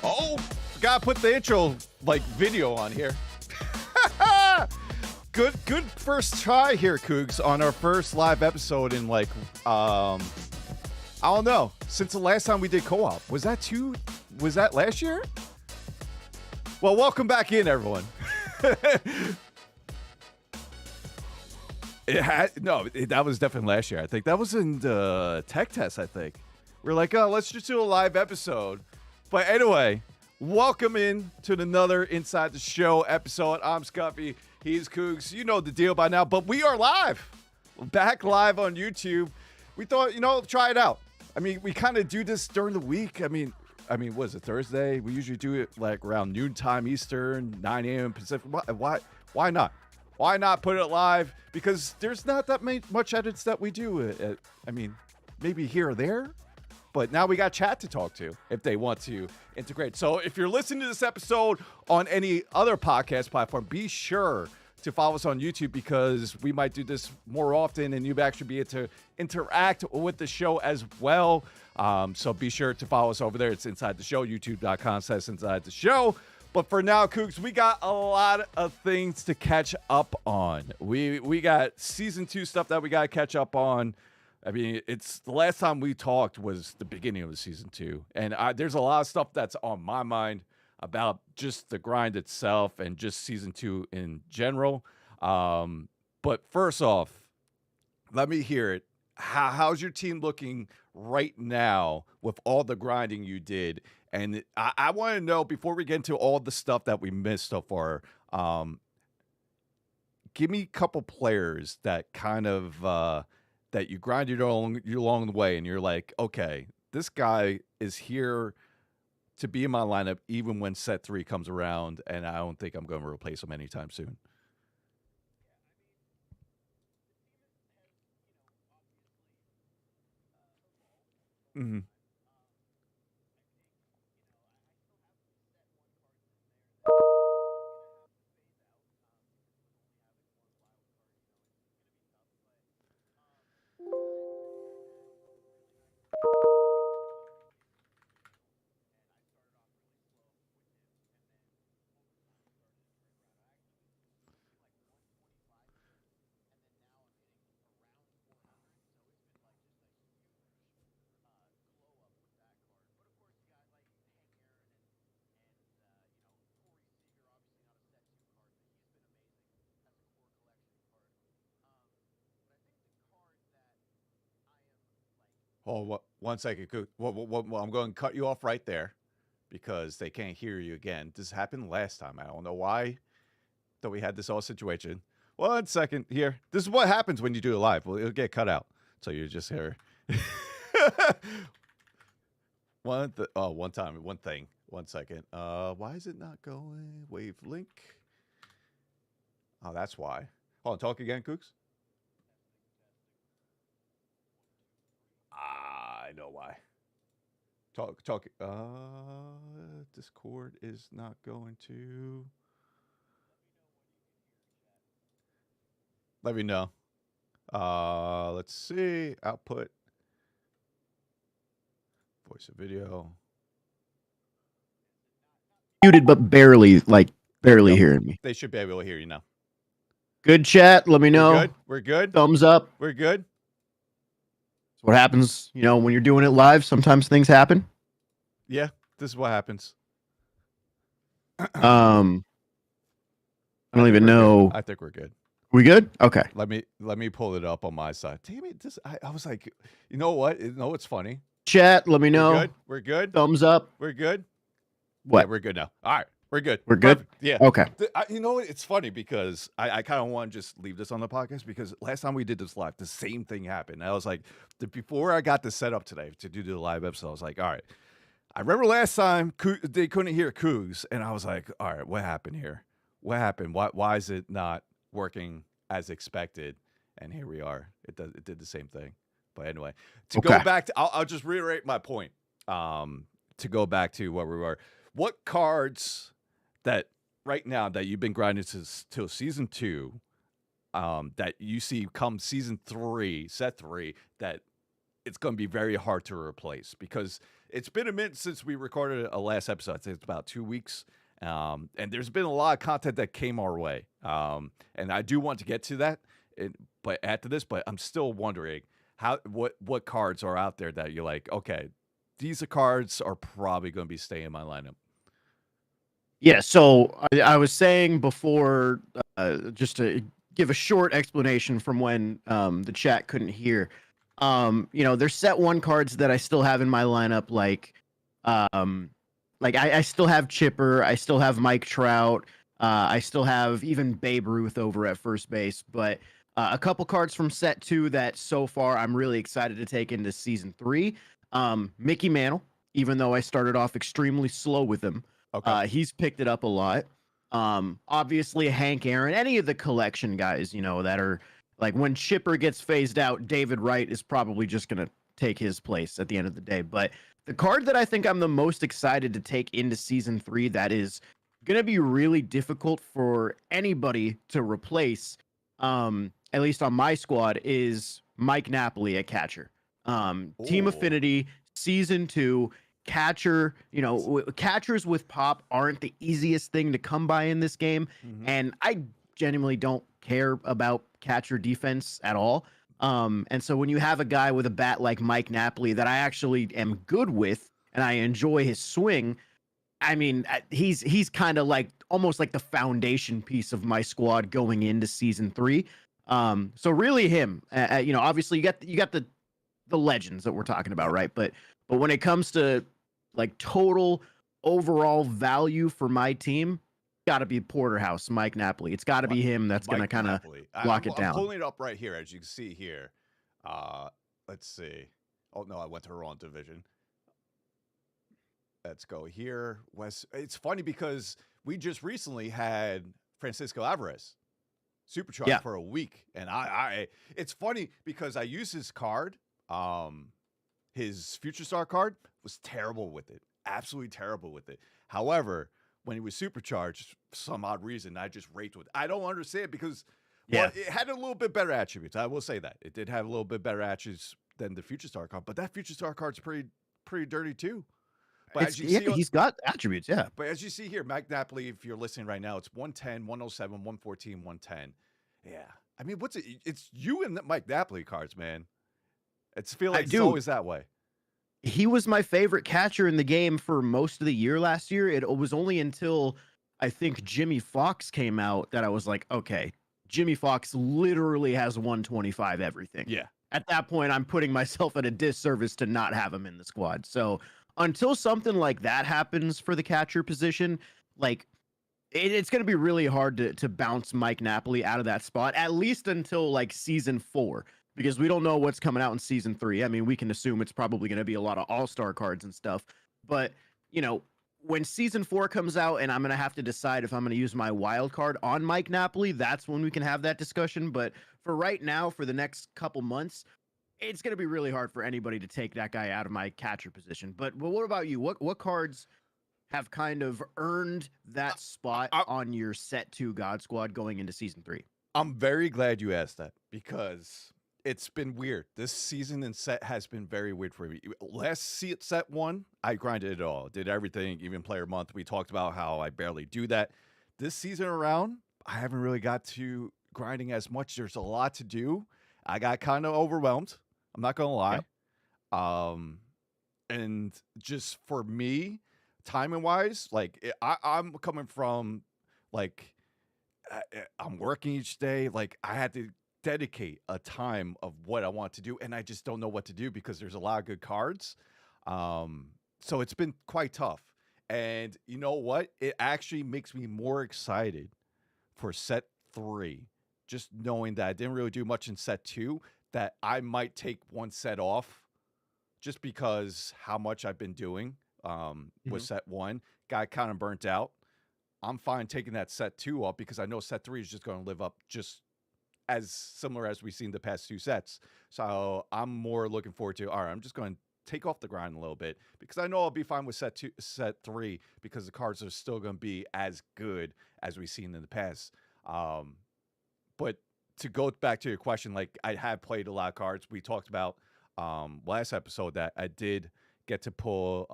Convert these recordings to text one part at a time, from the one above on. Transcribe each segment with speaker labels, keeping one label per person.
Speaker 1: Oh, gotta put the intro like video on here. Good first try here, Cougs, on our first live episode in like I don't know, since the last time we did co-op. Was that last year? Well, welcome back in, everyone. That was definitely last year. I think that was in the tech test. I think we're like, oh, let's just do a live episode. But anyway, welcome in to another Inside the Show episode. I'm Scuffy. He's Cougs. You know the deal by now. But we are live. We're back live on YouTube. We thought, try it out. I mean, we kind of do this during the week. I mean, what is it, Thursday? We usually do it like around noontime Eastern, 9 a.m. Pacific. Why not? Why not put it live? Because there's not that much edits that we do. Maybe here or there. But now we got chat to talk to if they want to integrate. So if you're listening to this episode on any other podcast platform, be sure to follow us on YouTube because we might do this more often and you'll actually be able to interact with the show as well. So be sure to follow us over there. It's Inside the Show, youtube.com/Inside the Show. But for now, Cougs, we got a lot of things to catch up on. We got season 2 stuff that we got to catch up on. I mean, it's the last time we talked was the beginning of the season 2. And there's a lot of stuff that's on my mind about just the grind itself and just season 2 in general. But first off, let me hear it. How's your team looking right now with all the grinding you did? And I want to know, before we get into all the stuff that we missed so far, give me a couple players that kind of that you grinded along the way, and you're like, okay, this guy is here to be in my lineup even when set 3 comes around, and I don't think I'm going to replace him anytime soon. Mm-hmm. One second. I'm going to cut you off right there because they can't hear you again. This happened last time. I don't know why that we had this whole situation. 1 second here. This is what happens when you do it live. Well, it'll get cut out. So you just hear one time, one thing. 1 second. Why is it not going? Wave link. Oh, that's why. Hold on, talk again, Kooks. I know why. Talk. Discord is not going to. Let me know. Let's see. Output. Voice of video.
Speaker 2: Muted, but barely hearing me.
Speaker 1: They should be able to hear you now.
Speaker 2: Good chat. Let me know.
Speaker 1: We're good.
Speaker 2: Thumbs up.
Speaker 1: We're good.
Speaker 2: That's what happens, when you're doing it live. Sometimes things happen.
Speaker 1: Yeah, this is what happens.
Speaker 2: I don't even know.
Speaker 1: I think we're good.
Speaker 2: We good? Okay.
Speaker 1: Let me pull it up on my side. Damn it! I was like, you know what? What's funny?
Speaker 2: Chat. Let me know.
Speaker 1: We're good.
Speaker 2: Thumbs up.
Speaker 1: We're good.
Speaker 2: What?
Speaker 1: Yeah, we're good now. All right. We're good.
Speaker 2: We're good?
Speaker 1: Perfect. Yeah.
Speaker 2: Okay.
Speaker 1: You know what? It's funny because I kind of want to just leave this on the podcast because last time we did this live, the same thing happened. I was like, before I got this set up today to do the live episode, I was like, all right. I remember last time they couldn't hear Cougs, and I was like, all right, what happened here? What happened? Why is it not working as expected? And here we are. It did the same thing. But anyway, go back to, I'll just reiterate my point. To go back to where we were, what cards that right now that you've been grinding till season 2, that you see come season 3, set 3, that it's going to be very hard to replace because it's been a minute since we recorded a last episode. I think it's about 2 weeks. And there's been a lot of content that came our way. And I do want to get to that, but after this, but I'm still wondering what cards are out there that you're like, okay, these cards are probably going to be staying in my lineup.
Speaker 2: Yeah, so I was saying before, just to give a short explanation from when the chat couldn't hear. There's set 1 cards that I still have in my lineup, I still have Chipper, I still have Mike Trout, I still have even Babe Ruth over at first base, but a couple cards from set 2 that so far I'm really excited to take into season 3. Mickey Mantle, even though I started off extremely slow with him. Okay. He's picked it up a lot. Obviously Hank Aaron, any of the collection guys, that are like when Chipper gets phased out, David Wright is probably just going to take his place at the end of the day. But the card that I think I'm the most excited to take into season 3 that is going to be really difficult for anybody to replace, at least on my squad, is Mike Napoli at catcher. Team Affinity, season 2, catcher, catchers with pop aren't the easiest thing to come by in this game. Mm-hmm. And I genuinely don't care about catcher defense at all. And so when you have a guy with a bat like Mike Napoli that I actually am good with and I enjoy his swing, I mean, he's kind of like almost like the foundation piece of my squad going into season 3. So really him, obviously you got the legends that we're talking about, right? But when it comes to like total overall value for my team, got to be Porterhouse, Mike Napoli. It's got to be him that's going to kind of lock it down.
Speaker 1: I'm pulling it up right here, as you can see here. Let's see. Oh, no, I went to the wrong division. Let's go here. West. It's funny because we just recently had Francisco Alvarez supercharged for a week. And it's funny because I used his card. His Future Star card was terrible with it. Absolutely terrible with it. However, when he was supercharged, for some odd reason, I just raped with it. I don't understand because it had a little bit better attributes. I will say that. It did have a little bit better attributes than the Future Star card, but that Future Star card's pretty dirty too. But as you see
Speaker 2: he's got attributes, yeah.
Speaker 1: But as you see here, Mike Napoli, if you're listening right now, it's 110, 107, 114, 110. Yeah. I mean, what's it? It's you and Mike Napoli cards, man. It's it's always that way.
Speaker 2: He was my favorite catcher in the game for most of the year last year. It was only until I think Jimmy Fox came out that I was like, okay, Jimmy Fox literally has 125 everything.
Speaker 1: Yeah.
Speaker 2: at that point, I'm putting myself at a disservice to not have him in the squad. So until something like that happens for the catcher position, like it's going to be really hard to bounce Mike Napoli out of that spot, at least until like season 4, because we don't know what's coming out in season 3. I mean, we can assume it's probably going to be a lot of all-star cards and stuff, but when season 4 comes out and I'm going to have to decide if I'm going to use my wild card on Mike Napoli, that's when we can have that discussion. But for right now, for the next couple months, it's going to be really hard for anybody to take that guy out of my catcher position. But what about you? What cards have kind of earned that spot on your set 2 God Squad going into season 3?
Speaker 1: I'm very glad you asked that because it's been weird. This season and set has been very weird for me. Last set 1, I grinded it all, did everything, even player month. We talked about how I barely do that. This season around, I haven't really got to grinding as much. There's a lot to do. I got kind of overwhelmed. I'm not gonna lie. Yep. And just for me, timing wise, like I'm coming from like I'm working each day. Like I had to dedicate a time of what I want to do, and I just don't know what to do because there's a lot of good cards. So it's been quite tough. And you know what? It actually makes me more excited for set 3, just knowing that I didn't really do much in set 2, that I might take one set off just because how much I've been doing with set 1. Got kind of burnt out. I'm fine taking that set 2 off because I know set 3 is just going to live up just as similar as we've seen the past 2 sets. So I'm more looking forward to, all right, I'm just going to take off the grind a little bit because I know I'll be fine with set 3 because the cards are still going to be as good as we've seen in the past. But to go back to your question, like I have played a lot of cards. We talked about last episode that I did get to pull.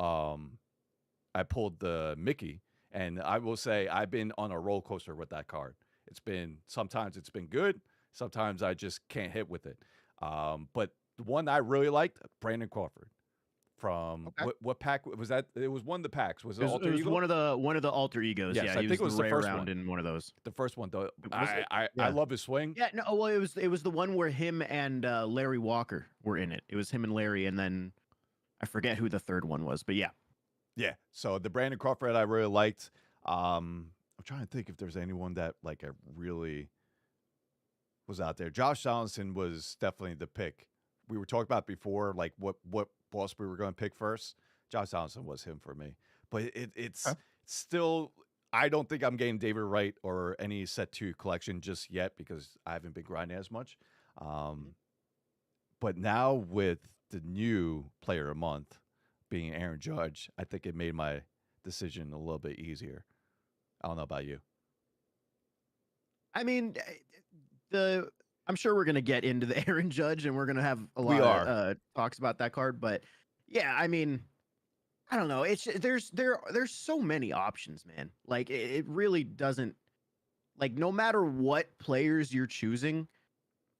Speaker 1: I pulled the Mickey, and I will say I've been on a roller coaster with that card. Sometimes it's been good, sometimes I just can't hit with it. But the one I really liked, Brandon Crawford. From what pack was that? It was one of the packs. Was it Alter Ego?
Speaker 2: one of the Alter Egos.
Speaker 1: Yes,
Speaker 2: yeah,
Speaker 1: I think it was the first one
Speaker 2: in one of those.
Speaker 1: The first one, though. I love his swing.
Speaker 2: Yeah, no, well, it was the one where him and Larry Walker were in it. It was him and Larry, and then I forget who the third one was, but yeah.
Speaker 1: Yeah. So the Brandon Crawford I really liked. I'm trying to think if there's anyone that like I really was out there. Josh Donaldson was definitely the pick. We were talking about before, like what boss we were going to pick first. Josh Donaldson was him for me. But it's still, I don't think I'm getting David Wright or any set 2 collection just yet because I haven't been grinding as much. But now with the new player a month being Aaron Judge, I think it made my decision a little bit easier. I don't know about you.
Speaker 2: I mean, I'm sure we're going to get into the Aaron Judge and we're going to have a lot of talks about that card, but yeah, I mean, I don't know. It's there's so many options, man. Like it really doesn't, like, no matter what players you're choosing,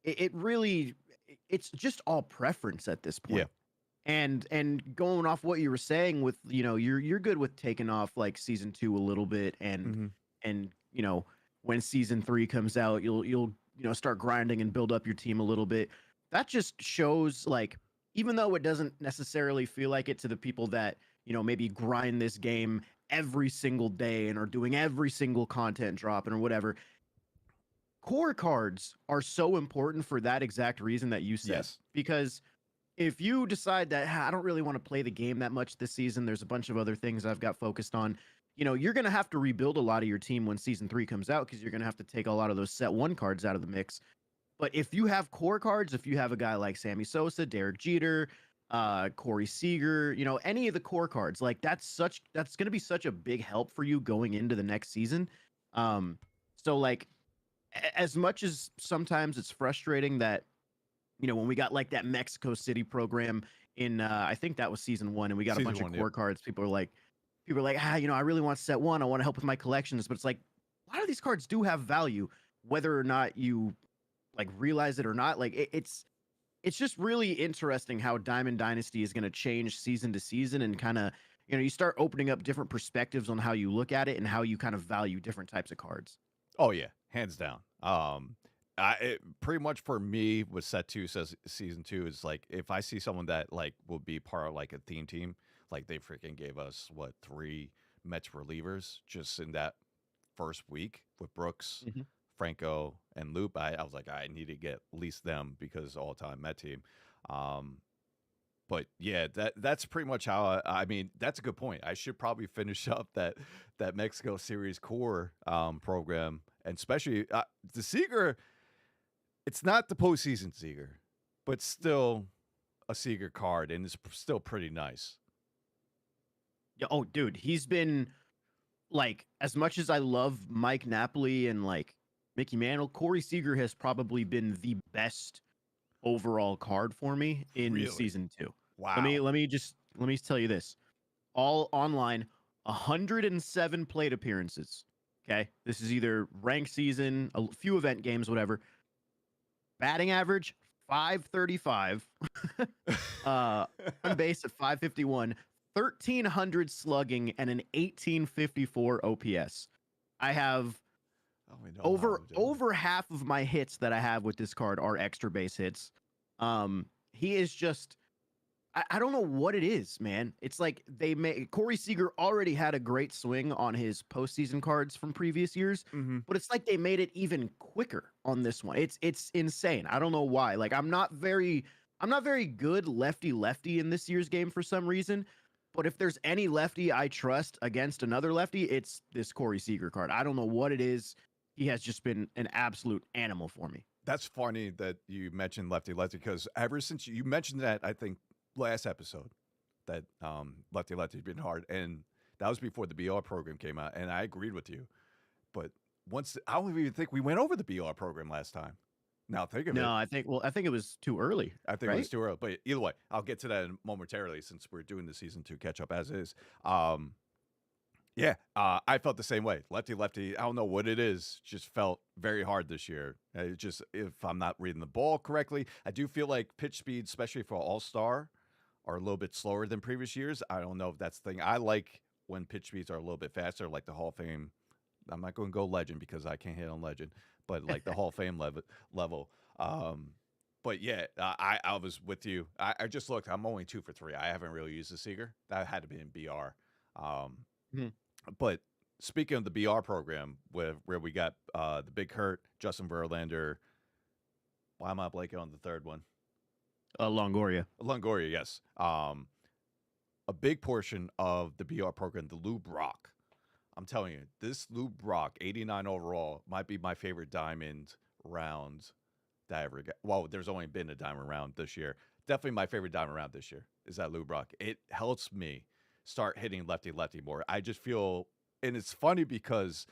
Speaker 2: it's just all preference at this point.
Speaker 1: Yeah.
Speaker 2: And going off what you were saying with, you're good with taking off like season 2 a little bit and when season 3 comes out, you'll start grinding and build up your team a little bit. That just shows, like, even though it doesn't necessarily feel like it to the people that, maybe grind this game every single day and are doing every single content dropping or whatever, core cards are so important for that exact reason that you said.
Speaker 1: Yes.
Speaker 2: Because if you decide that I don't really want to play the game that much this season, there's a bunch of other things I've got focused on, you're going to have to rebuild a lot of your team when season 3 comes out because you're going to have to take a lot of those set 1 cards out of the mix. But if you have core cards, if you have a guy like Sammy Sosa, Derek Jeter, Corey Seager, any of the core cards, like that's going to be such a big help for you going into the next season. So like, as much as sometimes it's frustrating that, when we got like that Mexico City program in, I think that was season 1, and we got a bunch of core cards, people are like, I really want set 1. I want to help with my collections. But it's like, a lot of these cards do have value, whether or not you like realize it or not. Like it's just really interesting how Diamond Dynasty is going to change season to season and kind of, you start opening up different perspectives on how you look at it and how you kind of value different types of cards.
Speaker 1: Oh yeah, hands down. pretty much for me with set 2 says season 2 is like if I see someone that like will be part of like a theme team, like they freaking gave us what 3 Mets relievers just in that first week with Brooks,
Speaker 2: Mhm.
Speaker 1: Franco, and Loop. I was like, I need to get at least them because all time Met team. But yeah, that's pretty much how I mean, that's a good point. I should probably finish up that Mexico Series core program, and especially the Seager. It's not the postseason Seager, but still a Seager card, and it's still pretty nice.
Speaker 2: Yeah. Oh, dude, he's been like as much as I love Mike Napoli and like Mickey Mantle, Corey Seager has probably been the best overall card for me in
Speaker 1: Really?
Speaker 2: season 2.
Speaker 1: Wow.
Speaker 2: Let me tell you this. All online, 107 plate appearances. Okay. This is either rank season, a few event games, whatever. Batting average 535. On base at 551, 1300 slugging, and an 1854 OPS. I have
Speaker 1: Oh, we know how
Speaker 2: over
Speaker 1: I'm doing.
Speaker 2: over half of my hits that I have with this card are extra base hits. He is just I don't know what it is, man. It's like they made Corey Seager already had a great swing on his postseason cards from previous years,
Speaker 1: Mm-hmm.
Speaker 2: but it's like they made it even quicker on this one. It's insane. I don't know why. Like I'm not very good lefty in this year's game for some reason. But if there's any lefty I trust against another lefty, it's this Corey Seager card. I don't know what it is. He has just been an absolute animal for me.
Speaker 1: That's funny that you mentioned lefty because ever since you mentioned that, I think last episode that lefty's been hard, and that was before the BR program came out, and I agreed with you. But I don't even think we went over the BR program last time. Now think of it.
Speaker 2: No, I think it was too early.
Speaker 1: I think
Speaker 2: right?
Speaker 1: it was too early. But either way, I'll get to that momentarily since we're doing the season 2 catch up as is. Yeah, I felt the same way. Lefty. I don't know what it is. Just felt very hard this year. It just, if I'm not reading the ball correctly, I do feel like pitch speed, especially for All Star, are a little bit slower than previous years. I don't know if that's the thing. I like when pitch speeds are a little bit faster, like the Hall of Fame. I'm not going to go legend because I can't hit on legend, but like the Hall of Fame level. But yeah, I was with you. I just looked. I'm only 2 for 3. I haven't really used the Seager. That had to be in BR.
Speaker 2: Mhm.
Speaker 1: But speaking of the BR program, where we got the Big Hurt, Justin Verlander. Why am I blanking on the third one?
Speaker 2: Longoria.
Speaker 1: Longoria, yes. A big portion of the BR program, the Lou Brock. I'm telling you, this Lou Brock, 89 overall, might be my favorite diamond round that I ever got. Well, there's only been a diamond round this year. Definitely my favorite diamond round this year is that Lou Brock. It helps me start hitting lefty more. I just feel, and it's funny because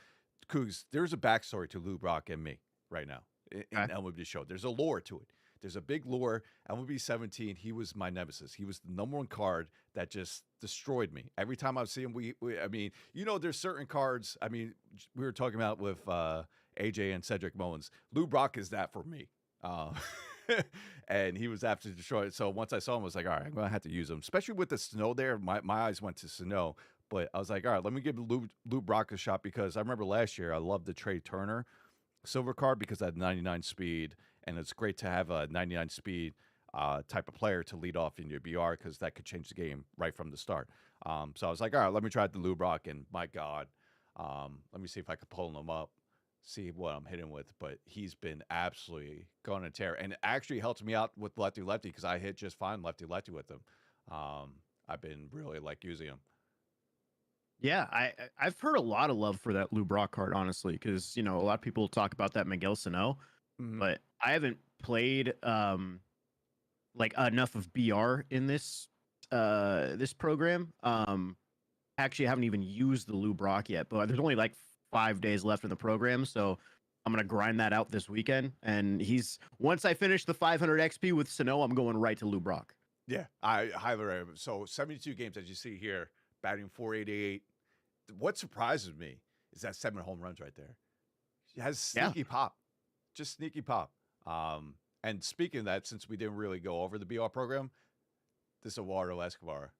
Speaker 1: Cougs, there's a backstory to Lou Brock and me right now in MLB show. There's a lore to it. There's a big lore. MLB 17, he was my nemesis. He was the number 1 card that just destroyed me. Every time I see him, I mean, you know, there's certain cards. I mean, we were talking about with AJ and Cedric Mullins. Lou Brock is that for me. And he was after Detroit. So once I saw him, I was like, all right, I'm going to have to use him, especially with the snow there. My eyes went to snow. But I was like, all right, let me give Lou Brock a shot because I remember last year I loved the Trey Turner silver card because I had 99 speed, and it's great to have a 99 speed type of player to lead off in your BR because that could change the game right from the start. So I was like, all right, let me try the Lou Brock, and my God, let me see if I could pull him up, see what I'm hitting with. But he's been absolutely going to tear, and it actually helped me out with lefty because I hit just fine lefty with him. I've been really like using him.
Speaker 2: Yeah, I've heard a lot of love for that Lou Brock card, honestly, because you know a lot of people talk about that Miguel Sano, but I haven't played like enough of BR in this this program. Actually, I haven't even used the Lou Brock yet, but there's only like 5 days left in the program, so I'm gonna grind that out this weekend. And once I finish the 500 XP with Sano, I'm going right to Lou Brock.
Speaker 1: Yeah, I highly recommend. So 72 games, as you see here, batting 488. What surprises me is that 7 home runs right there. He has sneaky pop, just sneaky pop. And speaking of that, since we didn't really go over the BR program, this Eduardo Escobar,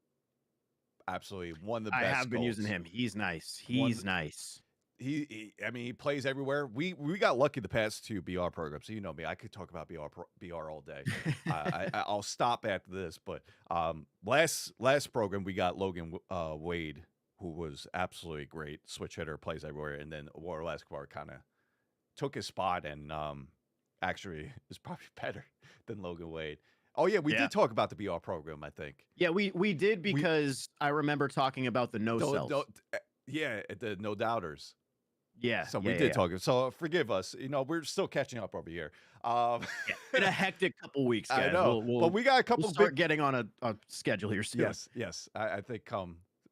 Speaker 1: absolutely one of the best.
Speaker 2: I have been using him. He's nice. He's nice.
Speaker 1: I mean, he plays everywhere. We got lucky the past two BR programs. So you know me, I could talk about BR all day. I'll stop after this. But last program we got Logan Wade, who was absolutely great, switch hitter, plays everywhere, and then War Escobar kind of took his spot and actually is probably better than Logan Wade. Oh yeah, we did talk about the BR program, I think.
Speaker 2: Yeah, we did because I remember talking about the cells.
Speaker 1: Yeah, the no doubters.
Speaker 2: Yeah.
Speaker 1: So we did talk. So forgive us. You know, we're still catching up over here.
Speaker 2: Been a hectic couple weeks, guys.
Speaker 1: I know, but we got a couple.
Speaker 2: We'll start getting on a schedule here soon.
Speaker 1: Yes. I think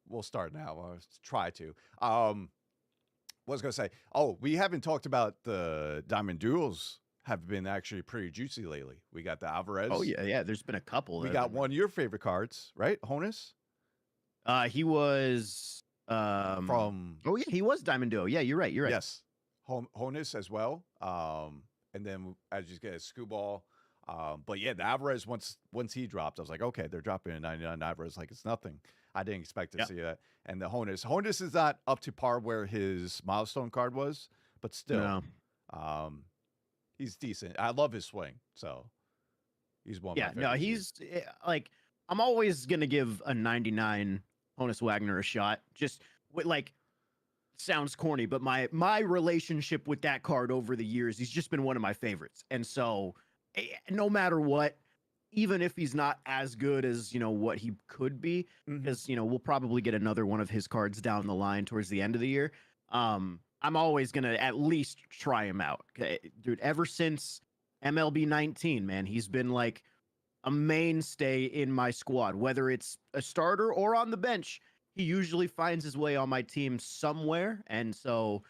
Speaker 1: we'll start now. Try to. What was I gonna say? Oh, we haven't talked about the Diamond Duels. Have been actually pretty juicy lately. We got the Alvarez.
Speaker 2: Oh yeah. There's been a couple.
Speaker 1: We got one of your favorite cards, right, Honus?
Speaker 2: He was
Speaker 1: from.
Speaker 2: Oh yeah, he was Diamond Duo. Yeah, you're right.
Speaker 1: Yes, Honus as well. And then as you get a Screwball. But yeah, the Alvarez once he dropped, I was like, okay, they're dropping a 99 Alvarez like it's nothing. I didn't expect to see that. And the Honus is not up to par where his milestone card was, but still, he's decent. I love his swing, so he's one.
Speaker 2: Yeah, no, he's like I'm always gonna give a 99 Honus Wagner a shot. Just with like. Sounds corny, but my relationship with that card over the years, he's just been one of my favorites. And so no matter what, even if he's not as good as, what he could be, because, we'll probably get another one of his cards down the line towards the end of the year. I'm always going to at least try him out. Dude, ever since MLB 19, man, he's been like a mainstay in my squad, whether it's a starter or on the bench. He usually finds his way on my team somewhere. And so,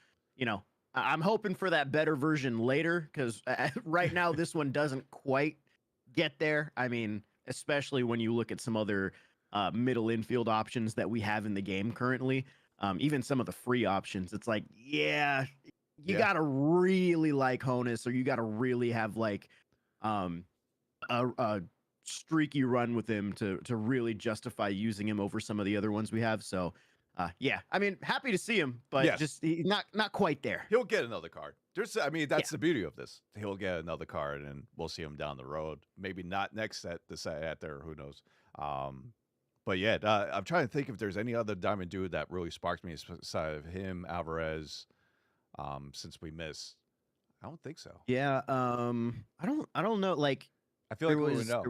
Speaker 2: I'm hoping for that better version later because right now this one doesn't quite get there. I mean, especially when you look at some other middle infield options that we have in the game currently, even some of the free options. It's like, you got to really like Honus or you got to really have like a streaky run with him to really justify using him over some of the other ones we have. So I mean, happy to see him, but just not quite there.
Speaker 1: He'll get another card. That's the beauty of this. He'll get another card and we'll see him down the road. Maybe not next set, the set at there, who knows. But yeah, I'm trying to think if there's any other Diamond Dude that really sparked me aside of him, Alvarez, since we missed. I don't think so.
Speaker 2: Yeah, I don't know. Like,
Speaker 1: I feel like we would know.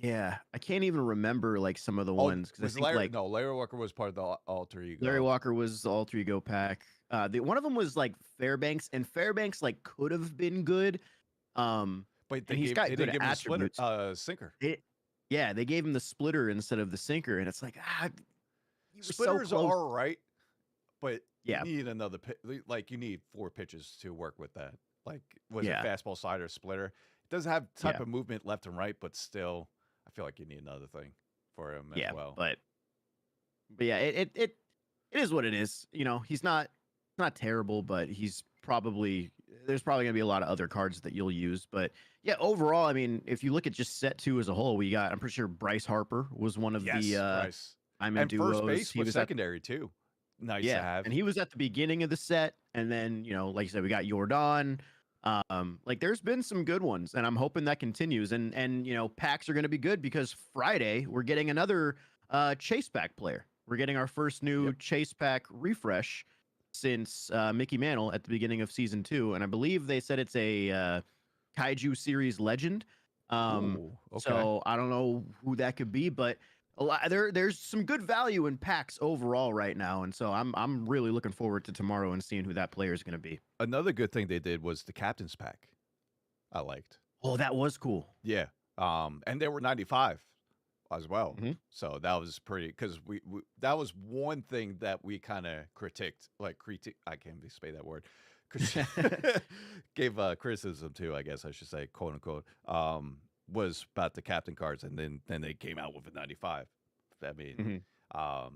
Speaker 2: Yeah, I can't even remember like some of the ones because I think
Speaker 1: Larry Walker was part of the alter ego.
Speaker 2: Larry Walker was the alter ego pack. One of them was like Fairbanks, and Fairbanks like could have been good.
Speaker 1: But he's got good attributes. Sinker.
Speaker 2: They gave him the splitter instead of the sinker, and it's like
Speaker 1: splitters are all right, but
Speaker 2: you
Speaker 1: need another you need 4 pitches to work with that. Like was it fastball, slider, splitter? It doesn't have type of movement left and right, but still. I feel like you need another thing for him as well.
Speaker 2: But yeah, it is what it is. He's not terrible, but there's probably gonna be a lot of other cards that you'll use. But yeah, overall, I mean, if you look at just set 2 as a whole, I'm pretty sure Bryce Harper was one of the
Speaker 1: and duos. First base was secondary too. Nice to have.
Speaker 2: And he was at the beginning of the set, and then like you said, we got Jordan. Like there's been some good ones, and I'm hoping that continues. And packs are going to be good because Friday we're getting another chase pack player. We're getting our first new chase pack refresh since Mickey Mantle at the beginning of season 2, and I believe they said it's a Kaiju series legend. So I don't know who that could be, but there's some good value in packs overall right now, and so I'm really looking forward to tomorrow and seeing who that player is going to be.
Speaker 1: Another good thing they did was the captain's pack. I liked.
Speaker 2: Oh, that was cool.
Speaker 1: Yeah. And they were 95 as well. So that was pretty because we that was one thing that we kind of critiqued. I can't even say that word. Gave criticism to, I guess I should say, quote unquote. Was about the captain cards, and then they came out with a 95. I mean,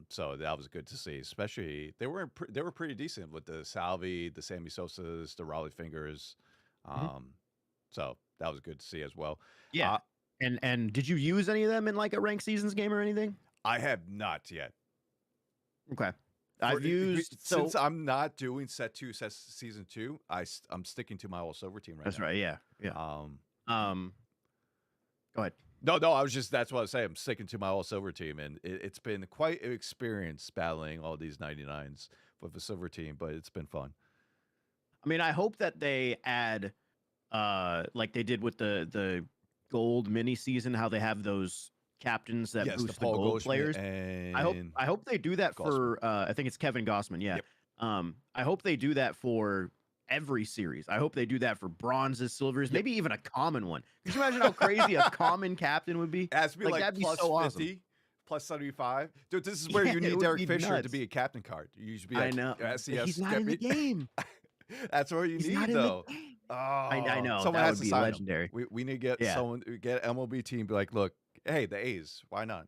Speaker 1: so that was good to see. Especially they were pretty decent with the Salvi, the Sammy Sosas, the Raleigh Fingers. So that was good to see as well.
Speaker 2: Yeah. And did you use any of them in like a ranked seasons game or anything?
Speaker 1: I have not yet.
Speaker 2: Okay. I've used
Speaker 1: since I'm not doing season 2, I'm sticking to my all silver team right
Speaker 2: That's
Speaker 1: now.
Speaker 2: right. Yeah. Go ahead.
Speaker 1: No, that's what I was saying. I'm sticking to my all silver team, and it's been quite an experience battling all these 99s with a silver team, but it's been fun.
Speaker 2: I mean, I hope that they add, like they did with the gold mini season, how they have those captains that boost the gold players. I hope they do that for. I think it's Kevin Gossman. Yeah.
Speaker 1: Yep.
Speaker 2: I hope they do that for every series. I hope they do that for bronzes, silvers, maybe even a common one. Could you imagine how crazy a common captain would be?
Speaker 1: It has to be like
Speaker 2: that'd
Speaker 1: plus
Speaker 2: be so
Speaker 1: 50,
Speaker 2: awesome.
Speaker 1: plus 75. Dude, this is where you need Derek Fisher to be a captain card. You should be like,
Speaker 2: I know.
Speaker 1: SCS,
Speaker 2: He's not in the game.
Speaker 1: That's what you need, though. Oh,
Speaker 2: I know.
Speaker 1: Someone
Speaker 2: that
Speaker 1: has
Speaker 2: would
Speaker 1: to
Speaker 2: be legendary.
Speaker 1: We need to get someone, get MLB team, be like, look, hey, the A's, why not?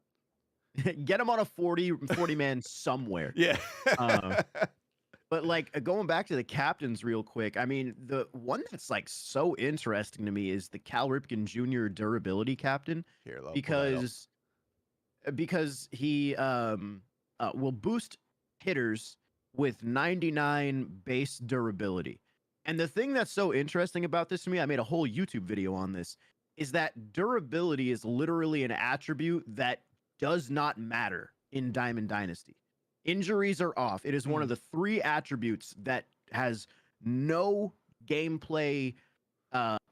Speaker 2: Get him on a 40 man somewhere.
Speaker 1: Yeah.
Speaker 2: But like going back to the captains real quick, I mean, the one that's like so interesting to me is the Cal Ripken Jr. durability captain.
Speaker 1: Here,
Speaker 2: because he will boost hitters with 99 base durability. And the thing that's so interesting about this to me, I made a whole YouTube video on this, is that durability is literally an attribute that does not matter in Diamond Dynasty. Injuries are off. It is one of the 3 attributes that has no gameplay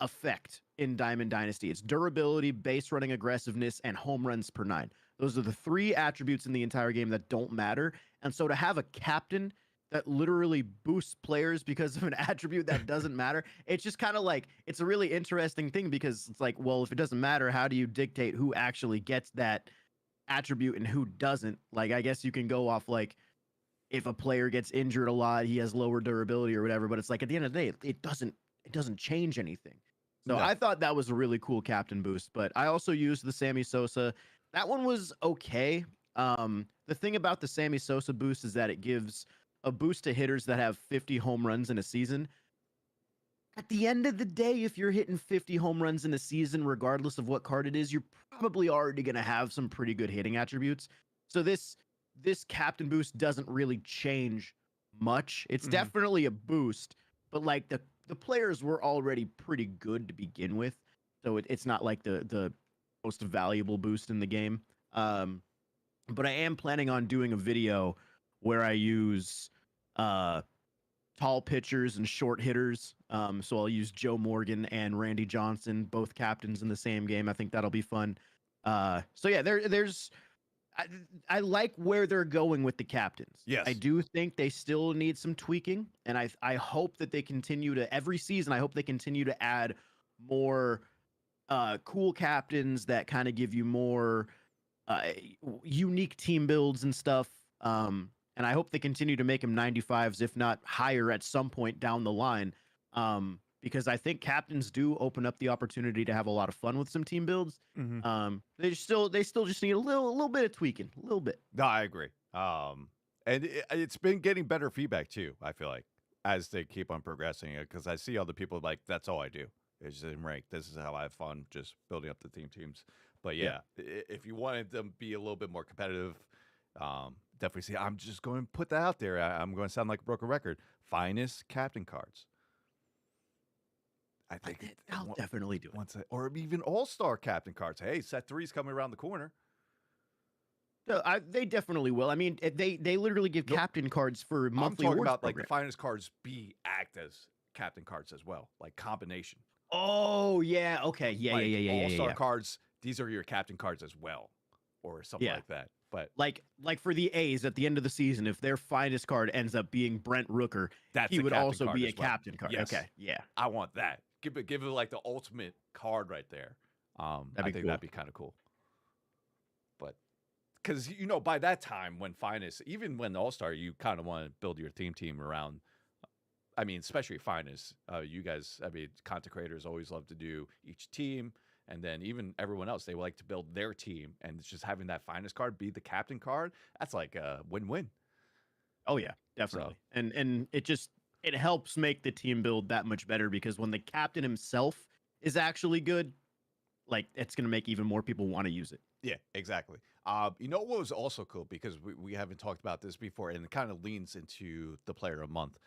Speaker 2: effect in Diamond Dynasty. It's durability, base running aggressiveness, and home runs per 9. Those are the 3 attributes in the entire game that don't matter. And so to have a captain that literally boosts players because of an attribute that doesn't matter, it's just kind of like, it's a really interesting thing, because it's like, well, if it doesn't matter, how do you dictate who actually gets that attribute and who doesn't? Like, I guess you can go off like, if a player gets injured a lot, he has lower durability or whatever, but it's like at the end of the day, it doesn't change anything. So I thought that was a really cool captain boost. But I also used the Sammy Sosa. That one was okay. The thing about the Sammy Sosa boost is that it gives a boost to hitters that have 50 home runs in a season. At the end of the day, if you're hitting 50 home runs in a season, regardless of what card it is, you're probably already going to have some pretty good hitting attributes. So this captain boost doesn't really change much. It's definitely a boost, but like the players were already pretty good to begin with. So it's not like the most valuable boost in the game. But I am planning on doing a video where I use tall pitchers and short hitters. So I'll use Joe Morgan and Randy Johnson, both captains in the same game. I think that'll be fun. So yeah, there's I like where they're going with the captains.
Speaker 1: Yes.
Speaker 2: I do think they still need some tweaking, and I hope that they continue to, every season, I hope they continue to add more cool captains that kind of give you more unique team builds and stuff. And I hope they continue to make them 95s, if not higher at some point down the line. Because I think captains do open up the opportunity to have a lot of fun with some team builds. They still just need a little bit of tweaking, a little bit.
Speaker 1: No, I agree. And it's been getting better feedback too, I feel like, as they keep on progressing it, because I see other people like, that's all I do is just in rank. This is how I have fun, just building up the teams. But yeah, if you wanted them to be a little bit more competitive, definitely see. I'm just going to put that out there. I'm going to sound like a broken record. Finest captain cards. I think
Speaker 2: I'll definitely do it.
Speaker 1: Or even all-star captain cards. Hey, set 3's coming around the corner.
Speaker 2: They definitely will. I mean, they literally give captain cards for monthly.
Speaker 1: I'm talking about like the finest cards act as captain cards as well, like combination.
Speaker 2: Oh yeah, okay, yeah.
Speaker 1: All-star cards. These are your captain cards as well, or something like that. But
Speaker 2: like for the A's at the end of the season, if their finest card ends up being Brent Rooker, he would also be a captain card.
Speaker 1: Yes.
Speaker 2: Okay, yeah,
Speaker 1: I want that. Give it like the ultimate card right there. I think that'd be kind of cool. But because by that time, when finest, even when All-Star, you kind of want to build your team around. I mean, especially finest. You guys, content creators always love to do each team. And then even everyone else, they like to build their team, and it's just having that finest card be the captain card. That's like a win-win.
Speaker 2: Oh yeah, definitely. So. And it helps make the team build that much better, because when the captain himself is actually good, like it's going to make even more people want to use it.
Speaker 1: Yeah, exactly. You know what was also cool, because we haven't talked about this before, and it kind of leans into the player of the month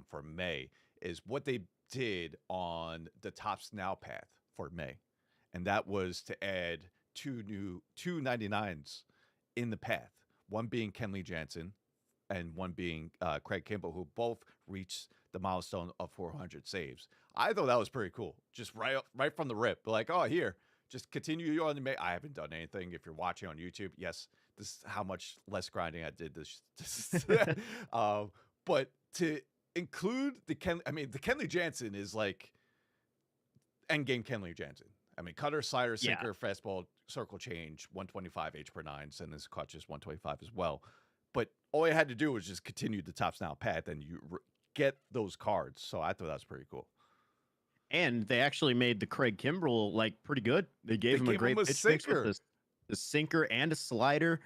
Speaker 1: for May, is what they did on the Tops Now path for May. And that was to add two 99s in the path, one being Kenley Jansen and one being Craig Kimbrell, who both reached the milestone of 400 saves. I thought that was pretty cool. Just right from the rip, like, oh, here, just continue on the May. I haven't done anything. If you're watching on YouTube, yes, this is how much less grinding I did this. But to include the the Kenley Jansen is like endgame Kenley Jansen. I mean, cutter, slider, sinker, fastball, circle change, 125 H per 9, and his clutch is 125 as well. But all you had to do was just continue the Tops Now path, and you get those cards. So I thought that was pretty cool.
Speaker 2: And they actually made the Craig Kimbrell like pretty good. They gave him a great pitch mix with the sinker and a slider.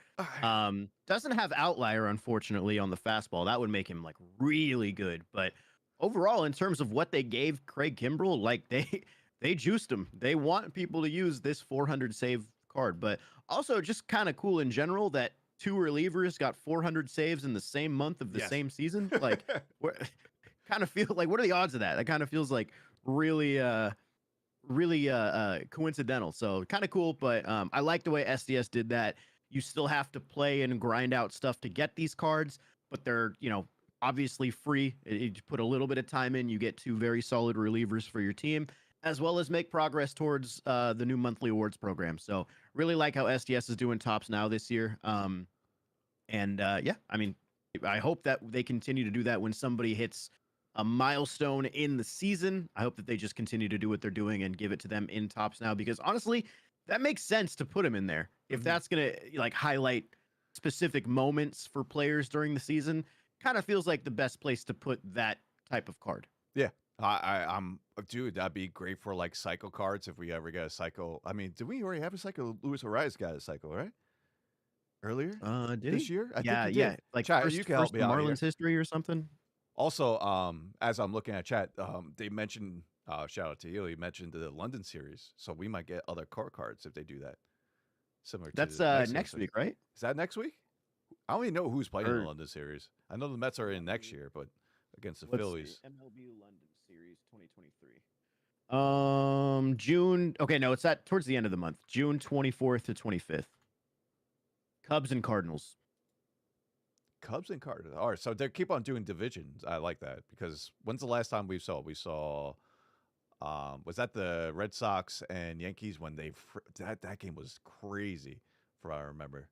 Speaker 2: Doesn't have outlier, unfortunately, on the fastball. That would make him like really good. But overall, in terms of what they gave Craig Kimbrell, like they juiced him. They want people to use this 400 save card. But also just kind of cool in general that two relievers got 400 saves in the same month of the same season. Like, kind of feel like, what are the odds of that? That kind of feels like really coincidental. So kind of cool. But I like the way SDS did that. You still have to play and grind out stuff to get these cards, but they're, obviously free. You put a little bit of time in, you get two very solid relievers for your team, as well as make progress towards the new monthly awards program. So really like how SDS is doing Tops Now this year. I mean, I hope that they continue to do that when somebody hits a milestone in the season. I hope that they just continue to do what they're doing and give it to them in Tops Now, because honestly, that makes sense to put them in there. If that's going to like highlight specific moments for players during the season, kind of feels like the best place to put that type of card.
Speaker 1: Yeah. I'm dude, that'd be great for like cycle cards if we ever get a cycle. I mean, did we already have a cycle? Luis Arias got a cycle, right? Earlier?
Speaker 2: Did
Speaker 1: this
Speaker 2: he?
Speaker 1: year? I
Speaker 2: Yeah,
Speaker 1: think he did.
Speaker 2: like
Speaker 1: Chat,
Speaker 2: first,
Speaker 1: you can help me out here.
Speaker 2: Marlins history or something.
Speaker 1: Also, as I'm looking at chat, they mentioned shout out to you. He mentioned the London series, so we might get other core cards if they do that. Similar.
Speaker 2: That's
Speaker 1: to
Speaker 2: next week, right?
Speaker 1: Is that next week? I don't even know who's playing in the London series. I know the Mets are in next year, but against the Phillies.
Speaker 2: MLB London series 2023. June. Okay, no, it's towards the end of the month, June 24th to 25th. Cubs and Cardinals.
Speaker 1: Cubs and Cardinals. All right, so they keep on doing divisions. I like that, because when's the last time we saw? We saw, was that the Red Sox and Yankees when that game was crazy, from what I remember.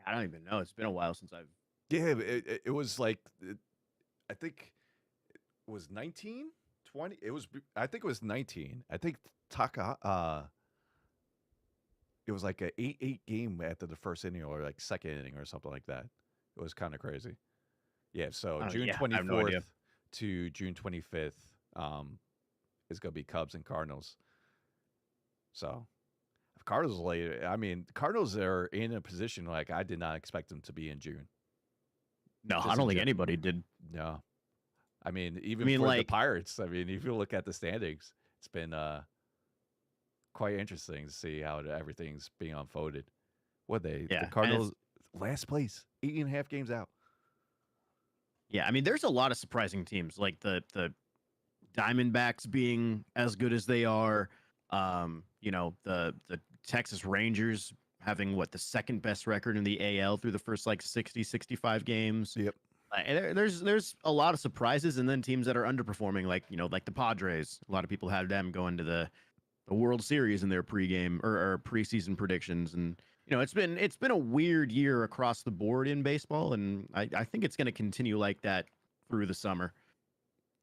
Speaker 2: I don't even know. It's been a while since I've.
Speaker 1: Yeah, it was like, I think it was 19, 20. I think it was 19. I think it was like an 8-8 game after the first inning, or like second inning or something like that. It was kind of crazy. Yeah, so June 24th to June 25th is going to be Cubs and Cardinals. So if Cardinals later, I mean, Cardinals are in a position like I did not expect them to be in June.
Speaker 2: No, I don't think anybody did.
Speaker 1: No. I mean, even for the Pirates, I mean, if you look at the standings, it's been quite interesting to see how everything's being unfolded. The Cardinals last place, 8.5 games out.
Speaker 2: Yeah, I mean, there's a lot of surprising teams, like the Diamondbacks being as good as they are. The Texas Rangers having the second best record in the AL through the first 60, 65 games.
Speaker 1: Yep.
Speaker 2: There's a lot of surprises, and then teams that are underperforming, like the Padres. A lot of people had them going to the World Series in their pregame or preseason predictions, and it's been a weird year across the board in baseball, and I think it's going to continue like that through the summer.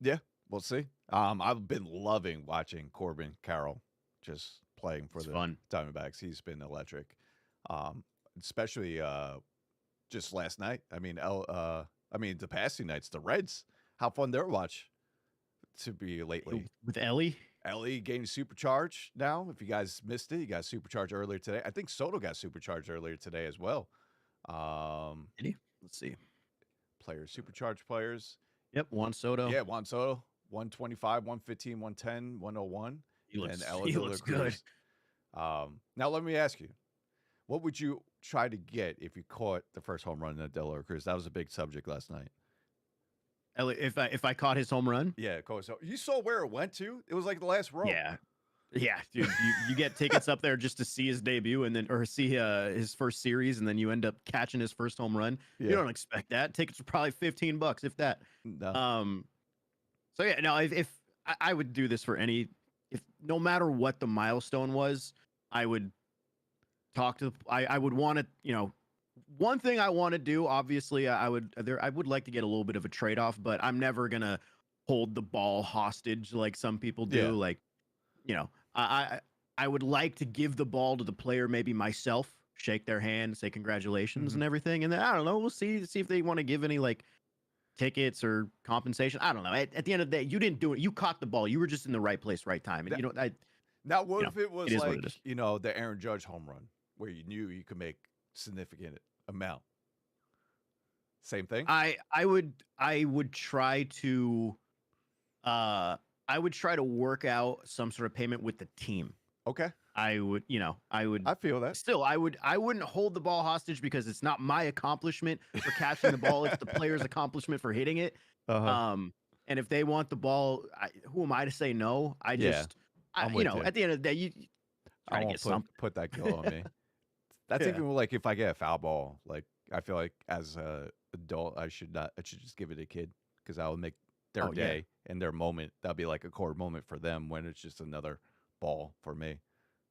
Speaker 1: Yeah, we'll see. I've been loving watching Corbin Carroll just playing for the Diamondbacks. He's been electric, especially just last night. I mean, the past 2 nights, the Reds. How fun their watch to be lately
Speaker 2: with Ellie.
Speaker 1: Ellie getting supercharged now. If you guys missed it, he got supercharged earlier today. I think Soto got supercharged earlier today as well.
Speaker 2: Did he? Let's see.
Speaker 1: Players, supercharged players.
Speaker 2: Yep, Juan Soto.
Speaker 1: Yeah, Juan Soto. 125, 115, 110, 101. and Ellis
Speaker 2: looks good.
Speaker 1: Now let me ask you, what would you try to get if you caught the first home run in De La Cruz? That was a big subject last night.
Speaker 2: If I caught his home run,
Speaker 1: Yeah, coach. So you saw where it went to? It was like the last row.
Speaker 2: yeah, dude. You get tickets up there just to see his debut and then or see his first series, and then you end up catching his first home run.
Speaker 1: Yeah.
Speaker 2: You don't expect that. Tickets are probably $15 if that.
Speaker 1: No.
Speaker 2: So yeah, no. If I would do this for if no matter what the milestone was, I would talk to. I would want to. One thing I want to do, obviously, I would like to get a little bit of a trade off, but I'm never gonna hold the ball hostage like some people do.
Speaker 1: Yeah.
Speaker 2: Like, I would like to give the ball to the player, maybe myself, shake their hand, say congratulations and everything, and then I don't know, we'll see if they want to give any like tickets or compensation. I don't know. At the end of the day, you didn't do it. You caught the ball. You were just in the right place, right time, and
Speaker 1: Now, what if it was
Speaker 2: it is what
Speaker 1: like
Speaker 2: it is.
Speaker 1: the Aaron Judge home run where you knew you could make significant amount? Same thing.
Speaker 2: I would try to work out some sort of payment with the team.
Speaker 1: Okay.
Speaker 2: I
Speaker 1: feel that.
Speaker 2: Still, I wouldn't hold the ball hostage because it's not my accomplishment for catching the ball. It's the player's accomplishment for hitting it. And if they want the ball, who am I to say no?
Speaker 1: I'm with you.
Speaker 2: At the end of the day, you try to get something.
Speaker 1: Put that kill on me. That's even like if I get a foul ball, like I feel like as a adult, I should just give it a kid because that will make their day and their moment. That'll be like a core moment for them when it's just another ball for me.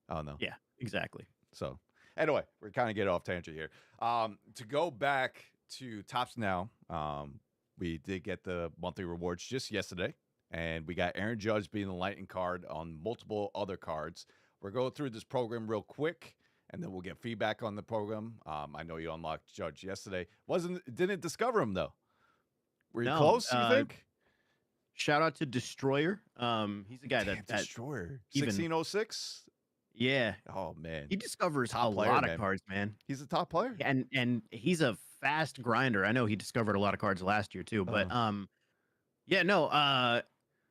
Speaker 1: I don't know.
Speaker 2: Yeah, exactly.
Speaker 1: So anyway, we're kind of getting off tangent here. To go back to Tops Now, we did get the monthly rewards just yesterday, and we got Aaron Judge being the lightning card on multiple other cards. We're going through this program real quick, and then we'll get feedback on the program. I know you unlocked Judge yesterday. Didn't discover him though. Were you close? You think?
Speaker 2: Shout out to Destroyer. He's a guy that
Speaker 1: Destroyer 1606.
Speaker 2: Yeah.
Speaker 1: Oh man,
Speaker 2: he discovers
Speaker 1: top
Speaker 2: a
Speaker 1: player,
Speaker 2: lot
Speaker 1: man.
Speaker 2: of cards, man.
Speaker 1: He's a top player,
Speaker 2: and he's a fast grinder. I know he discovered a lot of cards last year too, but yeah, no.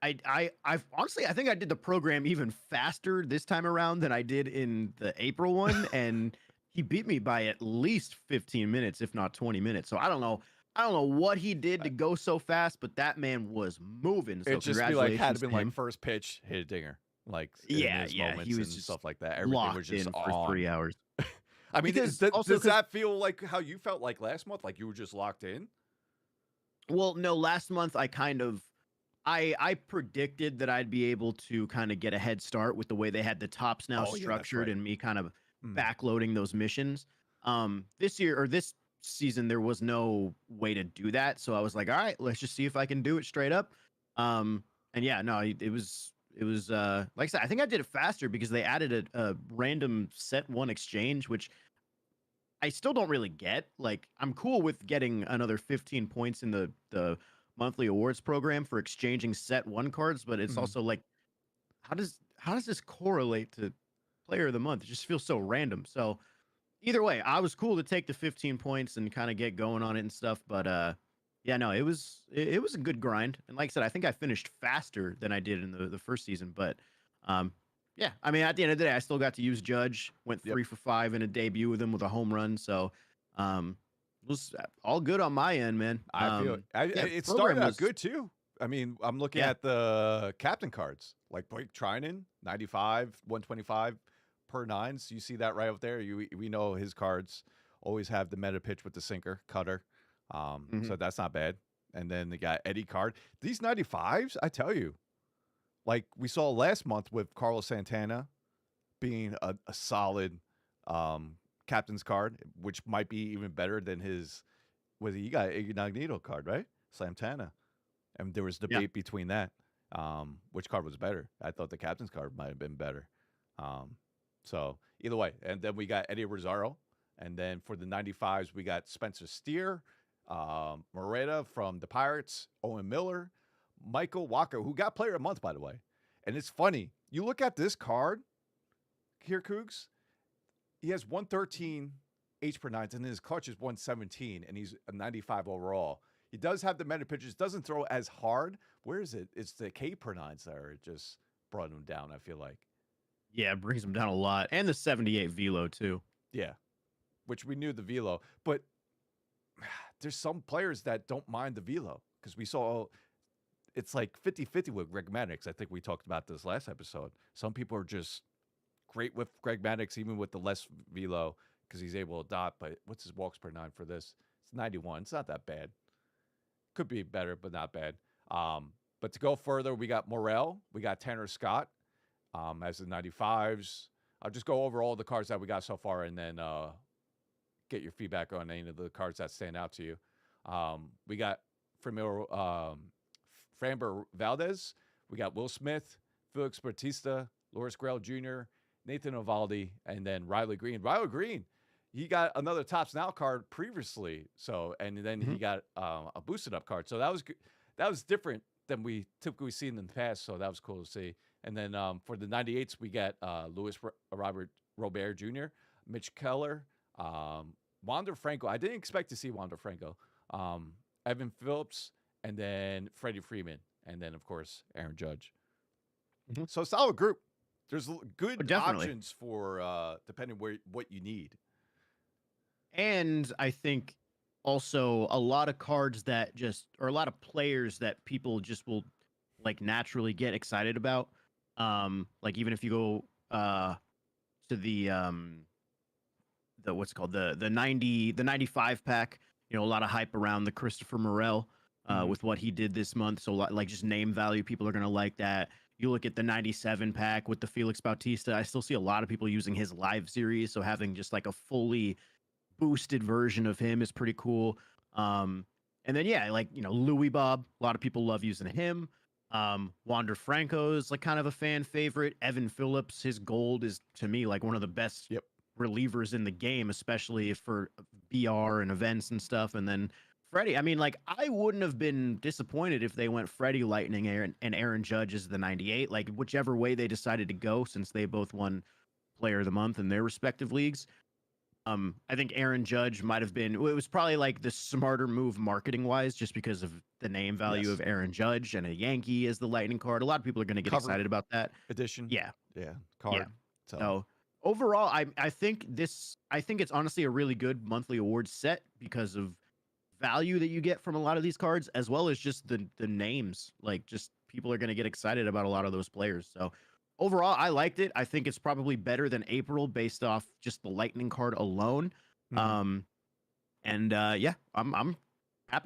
Speaker 2: I've honestly, I think I did the program even faster this time around than I did in the April one, and he beat me by at least 15 minutes, if not 20 minutes. So I don't know what he did to go so fast, but that man was moving. So
Speaker 1: it just be like had it been like first pitch, hit a dinger. Like
Speaker 2: he was
Speaker 1: and stuff like that. Everything was just
Speaker 2: for 3 hours.
Speaker 1: I mean, does that feel like how you felt like last month? Like you were just locked in?
Speaker 2: Well, no, last month I I predicted that I'd be able to kind of get a head start with the way they had the Tops Now structured and me kind of backloading those missions. This year or this season, there was no way to do that. So I was like, all right, let's just see if I can do it straight up. And yeah, no, it was like I said, I think I did it faster because they added a random set one exchange, which I still don't really get. Like, I'm cool with getting another 15 points in the monthly awards program for exchanging set one cards, but it's also like, how does this correlate to player of the month? It just feels so random. So either way, I was cool to take the 15 points and kind of get going on it and stuff. But yeah, no, it was a good grind. And like I said, I think I finished faster than I did in the first season. But yeah, I mean, at the end of the day, I still got to use Judge. Went 3 for 5 in a debut with him with a home run. So it was all good on my end, man.
Speaker 1: I feel it started out good too. I mean, I'm looking at the captain cards, like Blake Trinan, 95, 125 per nines. You see that right up there. We know his cards always have the meta pitch with the sinker, cutter. So that's not bad. And then they got Eddie card. These 95s, I tell you, like we saw last month with Carlos Santana being a solid captain's card, which might be even better than his. You got Ignagnito card, right? Santana, and there was debate between that. Which card was better? I thought the captain's card might have been better. So either way, and then we got Eddie Rosario, and then for the 95s we got Spencer Steer, Moreta from the Pirates, Owen Miller, Michael Walker, who got player of the month, by the way. And it's funny, you look at this card here, Cougs, he has 113 H per nines, and his clutch is 117, and he's a 95 overall. He does have the meta pitches, doesn't throw as hard. Where is it? It's the K per nines that are just brought him down, I feel like.
Speaker 2: Yeah, it brings him down a lot. And the 78 velo too.
Speaker 1: Yeah, which we knew the velo, but there's some players that don't mind the velo because we saw it's like 50-50 with Greg Maddux. I think we talked about this last episode. Some people are just great with Greg Maddux, even with the less velo, because he's able to dot. But what's his walks per 9 for this? It's 91. It's not that bad. Could be better, but not bad. But to go further, we got Morel. We got Tanner Scott as the 95s. I'll just go over all the cards that we got so far and then get your feedback on any of the cards that stand out to you. We got Framber Valdez. We got Will Smith, Felix Bautista, Loris Grell Jr., Nathan Ovaldi, and then Riley Green. Riley Green, he got another Tops Now card previously, and then he got a boosted up card. So that was different than we typically see in the past. So that was cool to see. And then for the 98s, we got Robert Robert Jr., Mitch Keller, Wander Franco. I didn't expect to see Wander Franco, Evan Phillips, and then Freddie Freeman, and then of course Aaron Judge. So solid group. There's good options for depending what you need.
Speaker 2: And I think also a lot of cards that or a lot of players that people just will like naturally get excited about. Like even if you go to the what's it called, the 95 pack, a lot of hype around the Christopher Morel with what he did this month. So like just name value, people are gonna like that. You look at the 97 pack with the Felix Bautista, I still see a lot of people using his live series. So having just like a fully boosted version of him is pretty cool. And then like Louis Bob, a lot of people love using him. Wander Franco is like kind of a fan favorite. Evan Phillips, his gold is to me like one of the best relievers in the game, especially for BR and events and stuff. And then Freddie, I mean, like I wouldn't have been disappointed if they went Freddie Lightning and Aaron Judge as the 98, like whichever way they decided to go, since they both won Player of the Month in their respective leagues. I think Aaron Judge might have been, it was probably like the smarter move marketing wise, just because of the name value of Aaron Judge and a Yankee as the Lightning card. A lot of people are going to get excited about that
Speaker 1: edition.
Speaker 2: Card. Yeah. So overall, I think it's honestly a really good monthly awards set because of value that you get from a lot of these cards, as well as just the names. Like just people are going to get excited about a lot of those players. So overall, I liked it. I think it's probably better than April based off just the Lightning card alone. I'm happy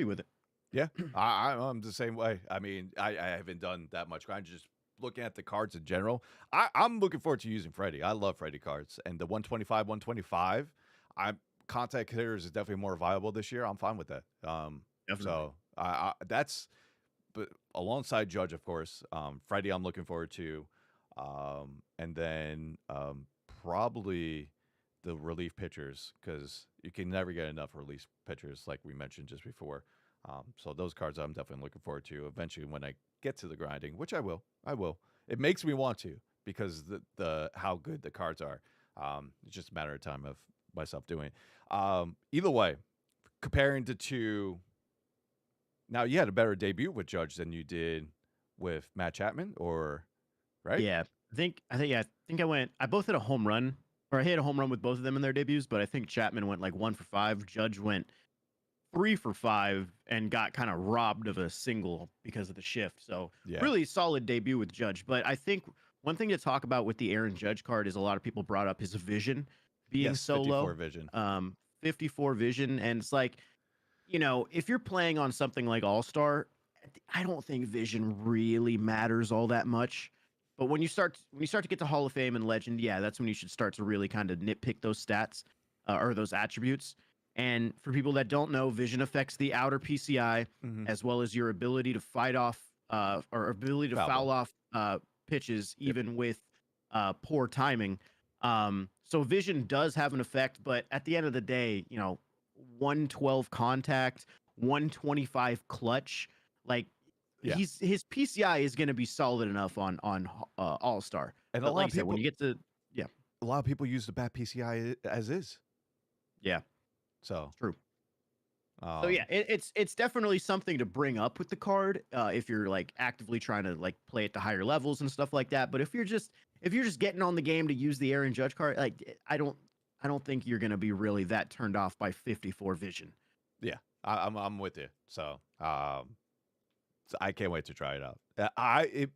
Speaker 2: with it.
Speaker 1: Yeah, I'm the same way. I mean, I haven't done that much. I'm just looking at the cards in general. I'm looking forward to using Freddie. I love Freddie cards. And the 125, contact hitters is definitely more viable this year. I'm fine with that. So that's, but alongside Judge, of course, Freddie I'm looking forward to. And then probably the relief pitchers, because you can never get enough relief pitchers, like we mentioned just before. So those cards I'm definitely looking forward to eventually when I get to the grinding, which I will. It makes me want to because the how good the cards are. It's just a matter of time of myself doing it. Either way, comparing the two, now you had a better debut with Judge than you did with Matt Chapman, or right?
Speaker 2: Yeah, I think I both hit a home run, or I hit a home run with both of them in their debuts, but I think Chapman went like 1 for 5. Judge went 3 for 5 and got kind of robbed of a single because of the shift. So really solid debut with Judge. But I think one thing to talk about with the Aaron Judge card is a lot of people brought up his vision being so
Speaker 1: 54
Speaker 2: low.
Speaker 1: Vision.
Speaker 2: 54 vision. And it's like, if you're playing on something like All-Star, I don't think vision really matters all that much. But when you start to get to Hall of Fame and Legend, that's when you should start to really kind of nitpick those stats or those attributes. And for people that don't know, vision affects the outer PCI as well as your ability to fight off or ability to foul off pitches, even with poor timing. So vision does have an effect, but at the end of the day, 112 contact, 125 clutch, like his PCI is going to be solid enough on All-Star.
Speaker 1: And
Speaker 2: but
Speaker 1: a lot
Speaker 2: like
Speaker 1: of people,
Speaker 2: when you get to
Speaker 1: a lot of people use the bad PCI as is.
Speaker 2: Yeah.
Speaker 1: So
Speaker 2: true. So yeah, it's definitely something to bring up with the card if you're like actively trying to like play it to higher levels and stuff like that. But if you're just getting on the game to use the Aaron Judge card, like I don't think you're gonna be really that turned off by 54 vision.
Speaker 1: Yeah, I'm with you. So I can't wait to try it out. I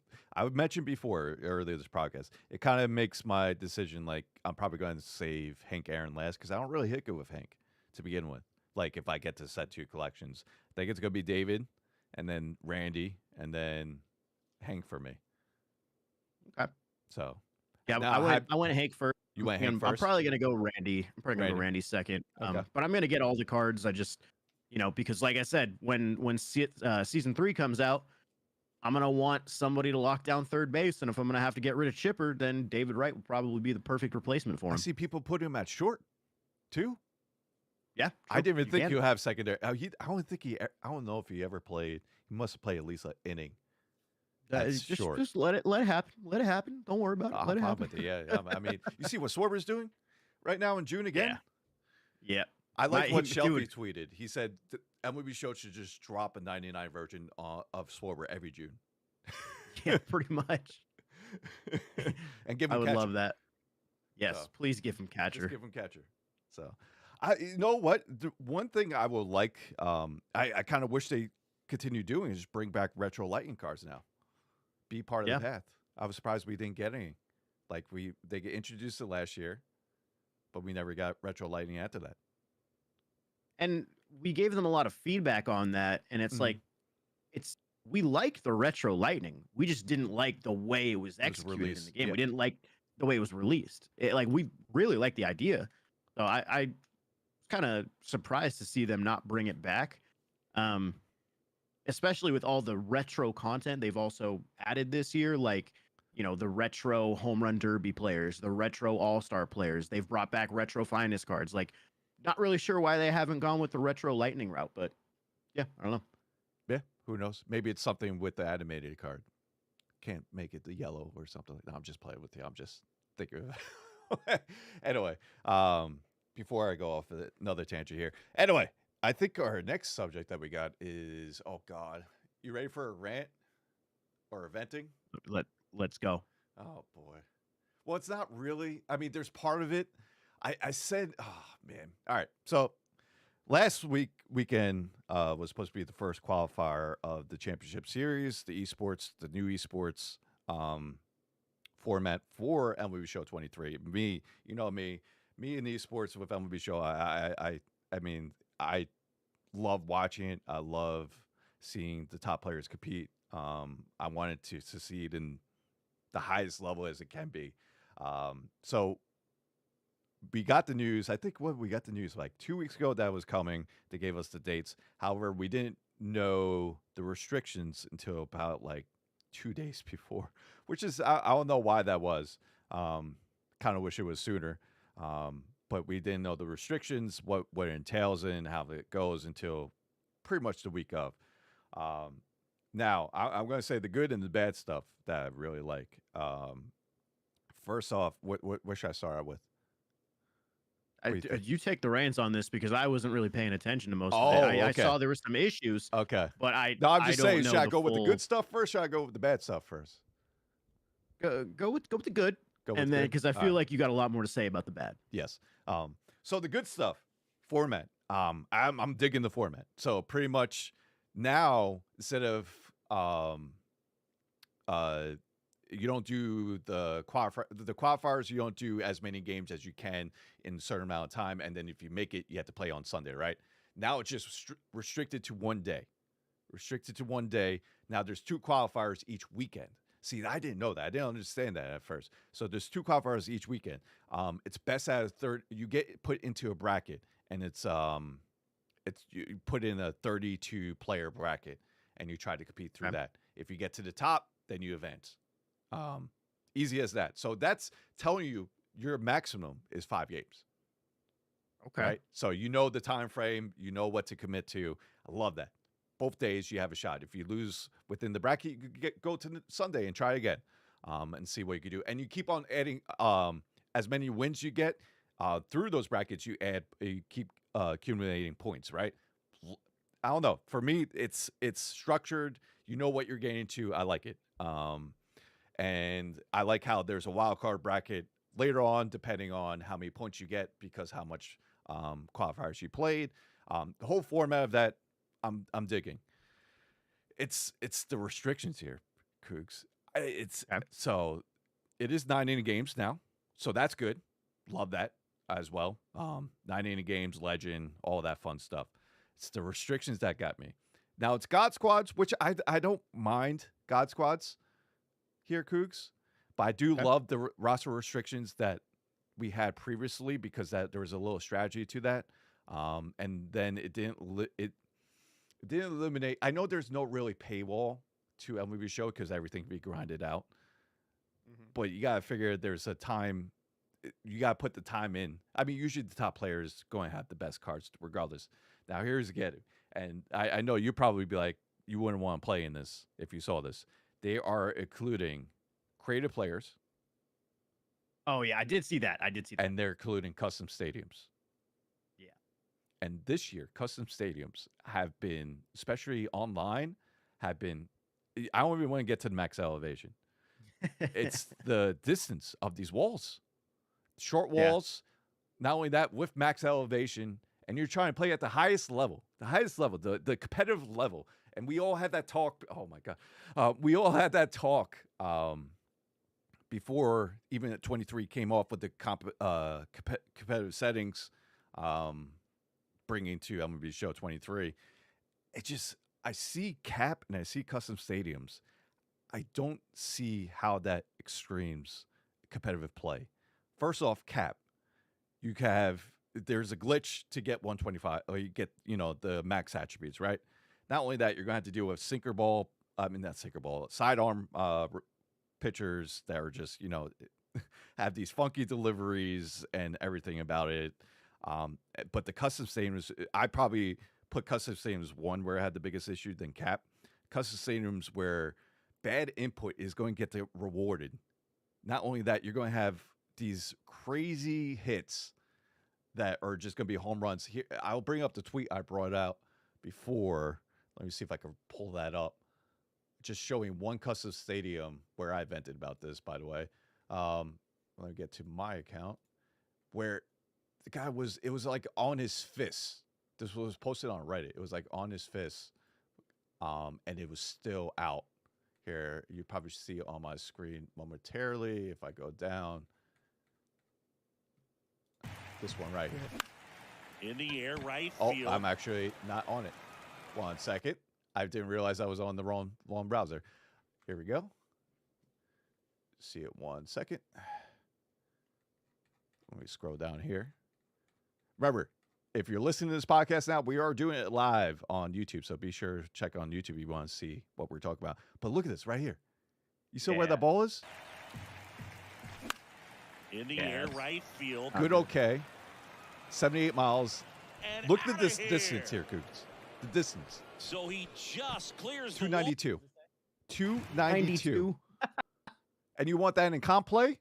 Speaker 1: mentioned before earlier this podcast. It kind of makes my decision like I'm probably going to save Hank Aaron last because I don't really hit good with Hank to begin with. Like if I get to set 2 collections, I think it's gonna be David, and then Randy, and then Hank for me.
Speaker 2: Okay.
Speaker 1: So
Speaker 2: Yeah,
Speaker 1: now
Speaker 2: I went Hank first.
Speaker 1: you went Hank
Speaker 2: I'm
Speaker 1: first.
Speaker 2: probably gonna go Randy. I'm probably gonna go
Speaker 1: Randy.
Speaker 2: Randy second.
Speaker 1: Okay.
Speaker 2: But I'm gonna get all the cards. I just, because like I said, when season 3 comes out, I'm gonna want somebody to lock down third base, and if I'm gonna have to get rid of Chipper, then David Wright will probably be the perfect replacement for
Speaker 1: I
Speaker 2: him.
Speaker 1: see people put him at short too.
Speaker 2: Yeah,
Speaker 1: I
Speaker 2: true.
Speaker 1: didn't even
Speaker 2: You
Speaker 1: think
Speaker 2: can.
Speaker 1: you have secondary. I don't know if he ever played. He must have played at least an inning. That's
Speaker 2: just
Speaker 1: short.
Speaker 2: just let it happen. Let it happen. Don't worry about it.
Speaker 1: I'm
Speaker 2: Let it
Speaker 1: fine
Speaker 2: happen.
Speaker 1: with it. Yeah. I mean, you see what Schwarber's doing right now in June again?
Speaker 2: Yeah.
Speaker 1: I like what Shelby
Speaker 2: Dude,
Speaker 1: tweeted. He said MLB Show should just drop a 99 version of Schwarber every June.
Speaker 2: yeah, pretty much.
Speaker 1: And give
Speaker 2: I
Speaker 1: him
Speaker 2: would
Speaker 1: catcher.
Speaker 2: love that. Yes,
Speaker 1: So,
Speaker 2: please give him
Speaker 1: just
Speaker 2: catcher.
Speaker 1: give him catcher. So, you know what? The one thing I will like, I kind of wish they continue doing is just bring back retro lightning cards now. Be part of
Speaker 2: Yeah.
Speaker 1: the path. I was surprised we didn't get any. Like they get introduced it last year, but we never got retro lightning after that.
Speaker 2: And we gave them a lot of feedback on that, and it's
Speaker 1: Mhm.
Speaker 2: like we like the retro lightning. We just didn't like the way it was executed in the
Speaker 1: released,
Speaker 2: game.
Speaker 1: yeah.
Speaker 2: We didn't like the way it was released. Like we really like the idea. So I was kind of surprised to see them not bring it back. Especially with all the retro content they've also added this year, like the retro home run derby players, the retro all-star players. They've brought back retro finest cards. Like, not really sure why they haven't gone with the retro lightning route, but yeah, I don't know.
Speaker 1: Yeah, who knows? Maybe it's something with the animated card. Can't make it the yellow or something like that. I'm just playing with you. I'm just thinking. Anyway, before I go off another tangent here. Anyway, I think our next subject that we got is, oh God, you ready for a rant or a venting?
Speaker 2: Let's go.
Speaker 1: Oh boy. Well, it's not really. I mean, there's part of it. I said, oh man. All right. So last weekend was supposed to be the first qualifier of the championship series, the new esports format for MLB Show 23. Me in the esports with MLB Show. I mean, I love watching it. I love seeing the top players compete. I wanted to succeed in the highest level as it can be. So we got the news. I think we got the news like 2 weeks ago that was coming. They gave us the dates. However, we didn't know the restrictions until about like 2 days before, which is I don't know why that was. Kind of wish it was sooner. But we didn't know the restrictions, what it entails and how it goes until pretty much the week of. Now, I'm going to say the good and the bad stuff that I really like. First off, what should I start out with? What do you think?
Speaker 2: You take the reins on this because I wasn't really paying attention to most of
Speaker 1: Oh,
Speaker 2: it. I
Speaker 1: okay.
Speaker 2: saw there were some issues,
Speaker 1: Okay.
Speaker 2: but
Speaker 1: No, I'm just
Speaker 2: don't
Speaker 1: saying,
Speaker 2: know
Speaker 1: should I
Speaker 2: the
Speaker 1: go with the
Speaker 2: full-
Speaker 1: good stuff first? Should I go with the bad stuff first?
Speaker 2: Go with the good,
Speaker 1: Go with
Speaker 2: and then
Speaker 1: good?
Speaker 2: because I
Speaker 1: All
Speaker 2: feel
Speaker 1: right.
Speaker 2: like you got a lot more to say about the bad.
Speaker 1: Yes. So the good stuff, format. I'm digging the format. So pretty much now instead of you don't do the qualifiers, you don't do as many games as you can in a certain amount of time, and then if you make it, you have to play on Sunday, right? Now it's just restricted to 1 day. Restricted to 1 day. Now there's 2 qualifiers each weekend. See, I didn't know that. I didn't understand that at first. So there's 2 qualifiers each weekend. It's best out of third. You get put into a bracket, and it's you put in a 32 player bracket, and you try to compete through
Speaker 2: Okay.
Speaker 1: that. If you get to the top, then you advance. Easy as that. So that's telling you your maximum is 5 games.
Speaker 2: Okay.
Speaker 1: Right? So you know the time frame, you know what to commit to. I love that. Both days you have a shot. If you lose within the bracket, you could go to Sunday and try again, and see what you can do. And you keep on adding as many wins you get through those brackets. You keep accumulating points, right? I don't know. For me, it's structured. You know what you're getting to. I like it. And I like how there's a wild card bracket later on, depending on how many points you get, because how much qualifiers you played. The whole format of that, I'm digging. It's the restrictions here, Cougs. It's
Speaker 2: Okay.
Speaker 1: so it is 9 inning games now, so that's good. Love that as well. 9 inning games, legend, all that fun stuff. It's the restrictions that got me. Now it's God squads, which I don't mind God squads here, Cougs, but I do
Speaker 2: Okay.
Speaker 1: love the roster restrictions that we had previously because that there was a little strategy to that. And then it didn't eliminate. I know there's no really paywall to MLB show because everything can be grinded out, but you gotta figure there's a time. You gotta put the time in. I mean, usually the top players going to have the best cards regardless. Now here's again, and I know you probably be like you wouldn't want to play in this if you saw this. They are including creative players,
Speaker 2: Oh yeah, I did see that.
Speaker 1: and they're including custom stadiums.
Speaker 2: Yeah.
Speaker 1: And this year, custom stadiums have been, especially online, have been. I don't even want to get to the max elevation. It's the distance of these walls, short
Speaker 2: Yeah.
Speaker 1: walls. Not only that, with max elevation, and you're trying to play at the highest level, the competitive level. And we all had that talk. Oh my god, we all had that talk before even at 23 came off with the competitive settings, bringing to MLB Show 23. It just I see cap and I see custom stadiums. I don't see how that extremes competitive play. First off, cap. You have there's a glitch to get 125, or you get the max attributes, right? Not only that, you're gonna have to deal with sinker ball. I mean, not sinker ball, sidearm pitchers that are just have these funky deliveries and everything about it. But the custom stadiums, I probably put custom stadiums one where I had the biggest issue than cap. Custom stadiums where bad input is going to get rewarded. Not only that, you're going to have these crazy hits that are just going to be home runs. Here, I'll bring up the tweet I brought out before. Let me see if I can pull that up. Just showing one custom stadium where I vented about this, by the way. Let me get to my account where the guy it was like on his fist. This was posted on Reddit. It was like on his fist. And it was still out. Here, you probably see it on my screen momentarily. If I go down, this one right here.
Speaker 3: In the air, right
Speaker 1: Oh,
Speaker 3: field.
Speaker 1: I'm actually not on it. 1 second. I didn't realize I was on the wrong browser. Here we go. See it 1 second. Let me scroll down here. Remember, if you're listening to this podcast now, we are doing it live on YouTube. So be sure to check on YouTube if you want to see what we're talking about. But look at this right here. You see where the ball is?
Speaker 3: In the air, right field.
Speaker 1: Good, okay. 78 miles.
Speaker 3: And
Speaker 1: Look at
Speaker 3: outta
Speaker 1: this
Speaker 3: here.
Speaker 1: distance here, Cougs. The distance.
Speaker 3: So he just clears the wall.
Speaker 1: 292. 292.
Speaker 2: 92.
Speaker 1: And you want that in comp play?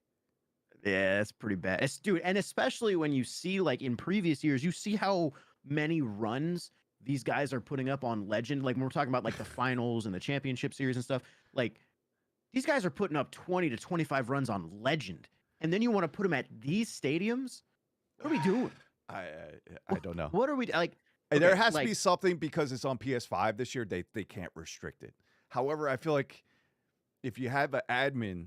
Speaker 2: Yeah, that's pretty bad. Dude, and especially when you see like in previous years, you see how many runs these guys are putting up on Legend. Like when we're talking about like the finals and the championship series and stuff, like these guys are putting up 20 to 25 runs on Legend. And then you want to put them at these stadiums? What are we doing?
Speaker 1: I don't know.
Speaker 2: What are we like?
Speaker 1: And there
Speaker 2: okay,
Speaker 1: has
Speaker 2: like-
Speaker 1: to be something because it's on PS5 this year. They can't restrict it. However, I feel like if you have an admin,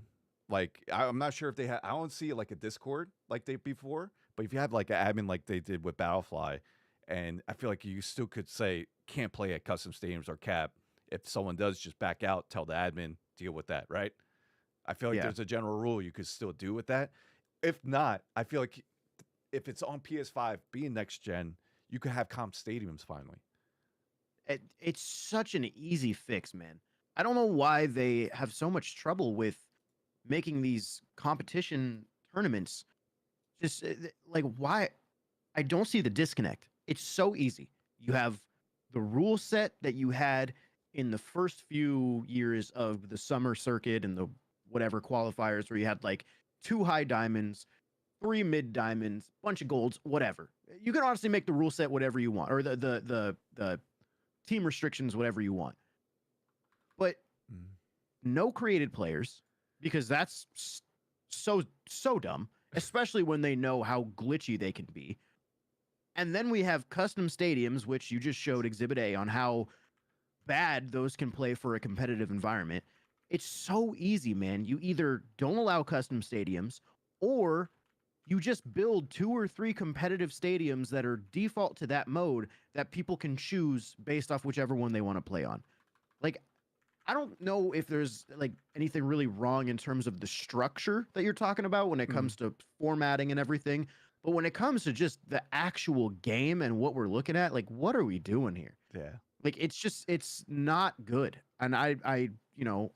Speaker 1: like I'm not sure if they have. I don't see like a Discord like they before. But if you have like an admin like they did with Battlefly, and I feel like you still could say can't play at custom stadiums or cap. If someone does, just back out, tell the admin, deal with that, right? I feel like
Speaker 2: Yeah.
Speaker 1: there's a general rule you could still do with that. If not, I feel like if it's on PS5 being next gen, you could have comp stadiums finally.
Speaker 2: It's such an easy fix, man. I don't know why they have so much trouble with making these competition tournaments. Just like why I don't see the disconnect. It's so easy. You have the rule set that you had in the first few years of the summer circuit and the whatever qualifiers where you had like 2 high diamonds, 3 mid diamonds, bunch of golds, whatever. You can honestly make the rule set whatever you want, or the team restrictions, whatever you want. But
Speaker 1: Mm.
Speaker 2: no created players, because that's so dumb, especially when they know how glitchy they can be. And then we have custom stadiums, which you just showed Exhibit A on how bad those can play for a competitive environment. It's so easy, man. You either don't allow custom stadiums, or you just build 2 or 3 competitive stadiums that are default to that mode that people can choose based off whichever one they want to play on. Like, I don't know if there's like anything really wrong in terms of the structure that you're talking about when it comes to formatting and everything. But when it comes to just the actual game and what we're looking at, like, what are we doing here?
Speaker 1: Yeah.
Speaker 2: Like, it's not good. And I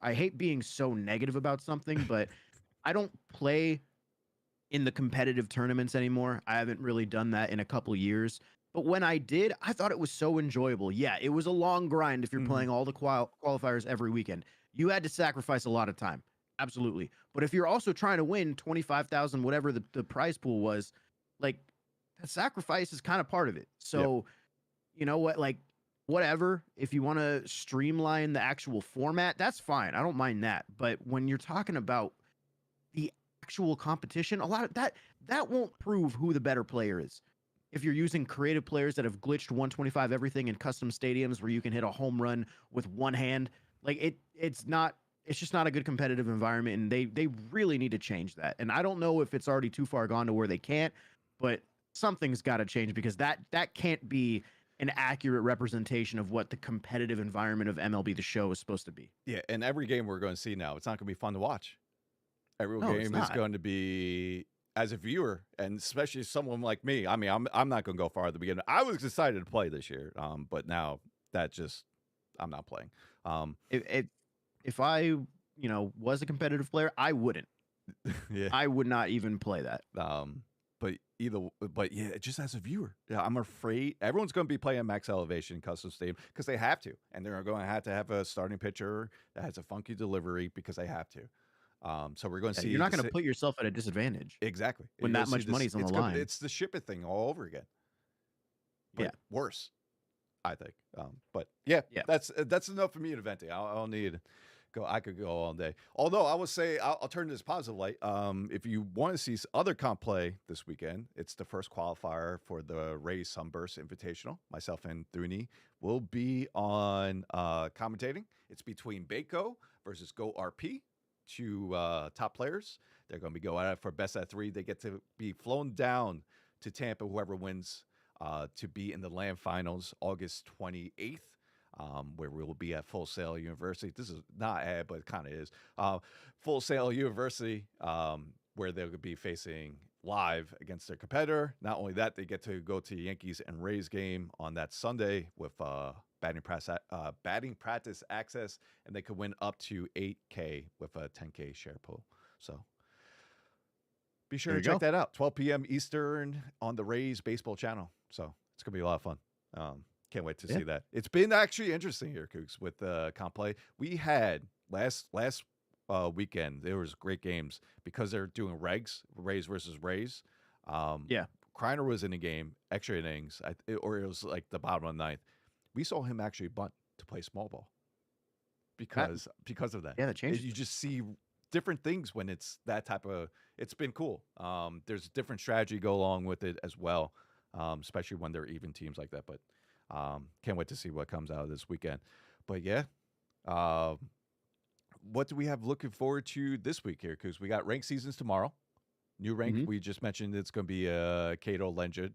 Speaker 2: hate being so negative about something, but I don't play in the competitive tournaments anymore. I haven't really done that in a couple years. But when I did, I thought it was so enjoyable. Yeah, it was a long grind if you're playing all the qualifiers every weekend. You had to sacrifice a lot of time. Absolutely. But if you're also trying to win 25,000, whatever the prize pool was, like, that sacrifice is kind of part of it. So, you know what? Like, whatever. If you want to streamline the actual format, that's fine. I don't mind that. But when you're talking about the actual competition, a lot of that won't prove who the better player is. If you're using creative players that have glitched 125 everything in custom stadiums where you can hit a home run with one hand, like it's just not a good competitive environment, and they really need to change that. And I don't know if it's already too far gone to where they can't, but something's got to change, because that can't be an accurate representation of what the competitive environment of MLB The Show is supposed to be.
Speaker 1: Yeah, and every game we're going to see now, it's not going to be fun to watch. Every
Speaker 2: No, it's
Speaker 1: game is
Speaker 2: not.
Speaker 1: going to be, as a viewer, and especially someone like me. I mean, I'm not going to go far at the beginning. I was excited to play this year, but now I'm not playing.
Speaker 2: If I was a competitive player, I wouldn't.
Speaker 1: Yeah.
Speaker 2: I would not even play that.
Speaker 1: But yeah, just as a viewer, yeah, I'm afraid everyone's going to be playing max elevation custom stadium because they have to, and they're going to have a starting pitcher that has a funky delivery because they have to. So we're going to see.
Speaker 2: You're not going to put yourself at a disadvantage.
Speaker 1: Exactly
Speaker 2: when
Speaker 1: You're
Speaker 2: that
Speaker 1: gonna see
Speaker 2: much money's on the line.
Speaker 1: It's the ship it thing all over again. But
Speaker 2: Yeah.
Speaker 1: worse, I think. But yeah,
Speaker 2: Yeah.
Speaker 1: that's enough for me in eventing. I'll need go. I could go all day. Although I will say I'll turn this positive light. If you want to see other comp play this weekend, it's the first qualifier for the Rays Sunburst Invitational. Myself and Thuni will be on commentating. It's between Baco versus Go RP. 2 top players. They're going to be going at it for best at 3. They get to be flown down to Tampa, whoever wins, to be in the land finals August 28th, where we'll be at Full Sail University. This is not ad, but it kind of is. Full Sail University, where they'll be facing live against their competitor. Not only that, they get to go to the Yankees and Rays game on that Sunday with batting practice access, and they could win up to $8K with a $10K share pool. So be sure to check that out. 12 p.m. Eastern on the Rays baseball channel. So it's gonna be a lot of fun. Can't wait to see that. It's been actually interesting here, Kooks, with comp play. We had last weekend, there was great games because they're doing Rays versus Rays. Kreiner was in the game, extra innings, or it was like the bottom of the 9th. We saw him actually bunt to play small ball because of that.
Speaker 2: Yeah, that changes.
Speaker 1: You just see different things when it's that type of. It's been cool. There's a different strategy go along with it as well, especially when they're even teams like that. But can't wait to see what comes out of this weekend. But yeah, what do we have looking forward to this week here? Because we got ranked seasons tomorrow. New rank. We just mentioned it's going to be Kato Legend,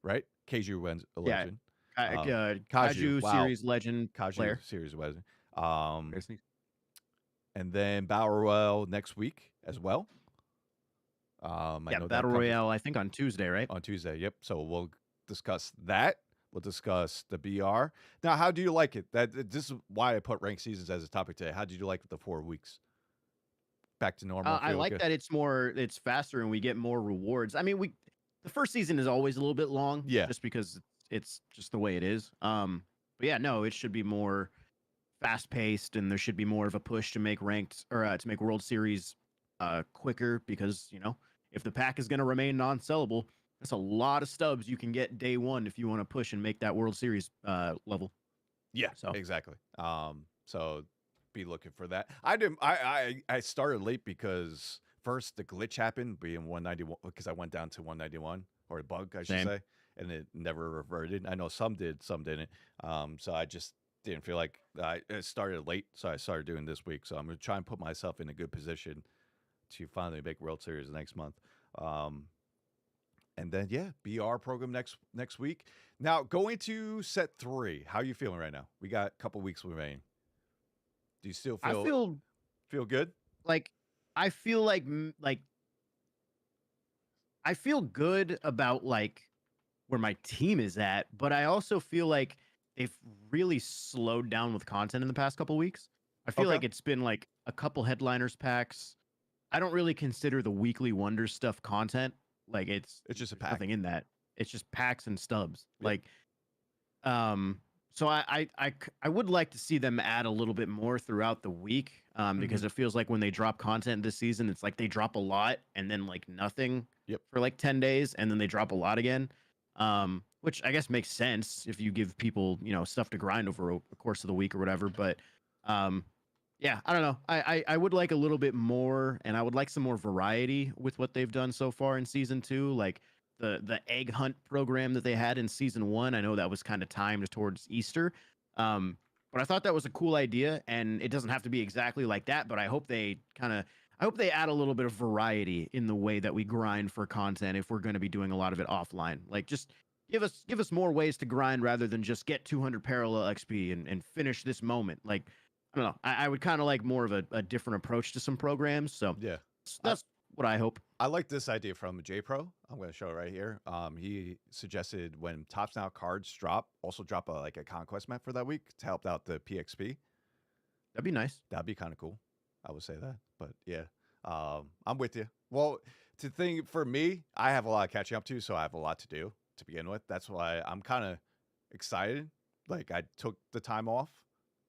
Speaker 1: right? Keiju Legend.
Speaker 2: Kaiju series legend player.
Speaker 1: Series legend. And then Battle Royale next week as well.
Speaker 2: Battle Royale, I think on Tuesday, right?
Speaker 1: On Tuesday, yep. So we'll discuss that. We'll discuss the BR. Now, how do you like it? This is why I put ranked seasons as a topic today. How did you like the 4 weeks? Back to normal.
Speaker 2: I like that it's faster and we get more rewards. I mean, the first season is always a little bit long, just because it's just the way it is. But yeah, no, it should be more fast paced, and there should be more of a push to make ranked or to make World Series quicker, because if the pack is going to remain non-sellable, that's a lot of stubs you can get day one if you want to push and make that World Series level.
Speaker 1: Yeah,
Speaker 2: So
Speaker 1: exactly. So be looking for that. I didn't. I started late because first the glitch happened being 191 because I went down to 191 or a bug, I should
Speaker 2: same.
Speaker 1: say, and it never reverted. I know some did, some didn't. So I just didn't feel like I started late, so I started doing this week. So I'm gonna try and put myself in a good position to finally make World Series next month. Um, and then yeah, BR program next week. Now going to set 3. How you feeling right now? We got a couple weeks remaining. Do you still
Speaker 2: I
Speaker 1: feel good?
Speaker 2: like I feel like I feel good about like where my team is at, but I also feel like they've really slowed down with content in the past couple weeks. I feel
Speaker 1: Okay.
Speaker 2: like it's been like a couple headliners packs. I don't really consider the weekly wonders stuff content. Like
Speaker 1: It's just a
Speaker 2: there's
Speaker 1: pack.
Speaker 2: nothing in that. It's just packs and stubs.
Speaker 1: Yep.
Speaker 2: Like so I would like to see them add a little bit more throughout the week because it feels like when they drop content this season, it's like they drop a lot and then like nothing
Speaker 1: Yep.
Speaker 2: for like 10 days and then they drop a lot again. Which I guess makes sense if you give people, stuff to grind over the course of the week or whatever. But yeah, I don't know. I would like a little bit more, and I would like some more variety with what they've done so far in season 2. Like the egg hunt program that they had in season 1. I know that was kind of timed towards Easter. But I thought that was a cool idea, and it doesn't have to be exactly like that, but I hope they add a little bit of variety in the way that we grind for content if we're going to be doing a lot of it offline. Like just give us more ways to grind rather than just get 200 parallel XP and finish this moment. Like I don't know. I would kind of like more of a different approach to some programs. So
Speaker 1: Yeah.
Speaker 2: that's what I hope.
Speaker 1: I like this idea from J Pro. I'm going to show it right here. He suggested when Tops Now cards drop, also drop a conquest map for that week to help out the PXP.
Speaker 2: That'd be nice.
Speaker 1: That'd be kind of cool. I would say that. But yeah, I'm with you. Well, to think for me, I have a lot of catching up to, so I have a lot to do to begin with. That's why I'm kind of excited. Like I took the time off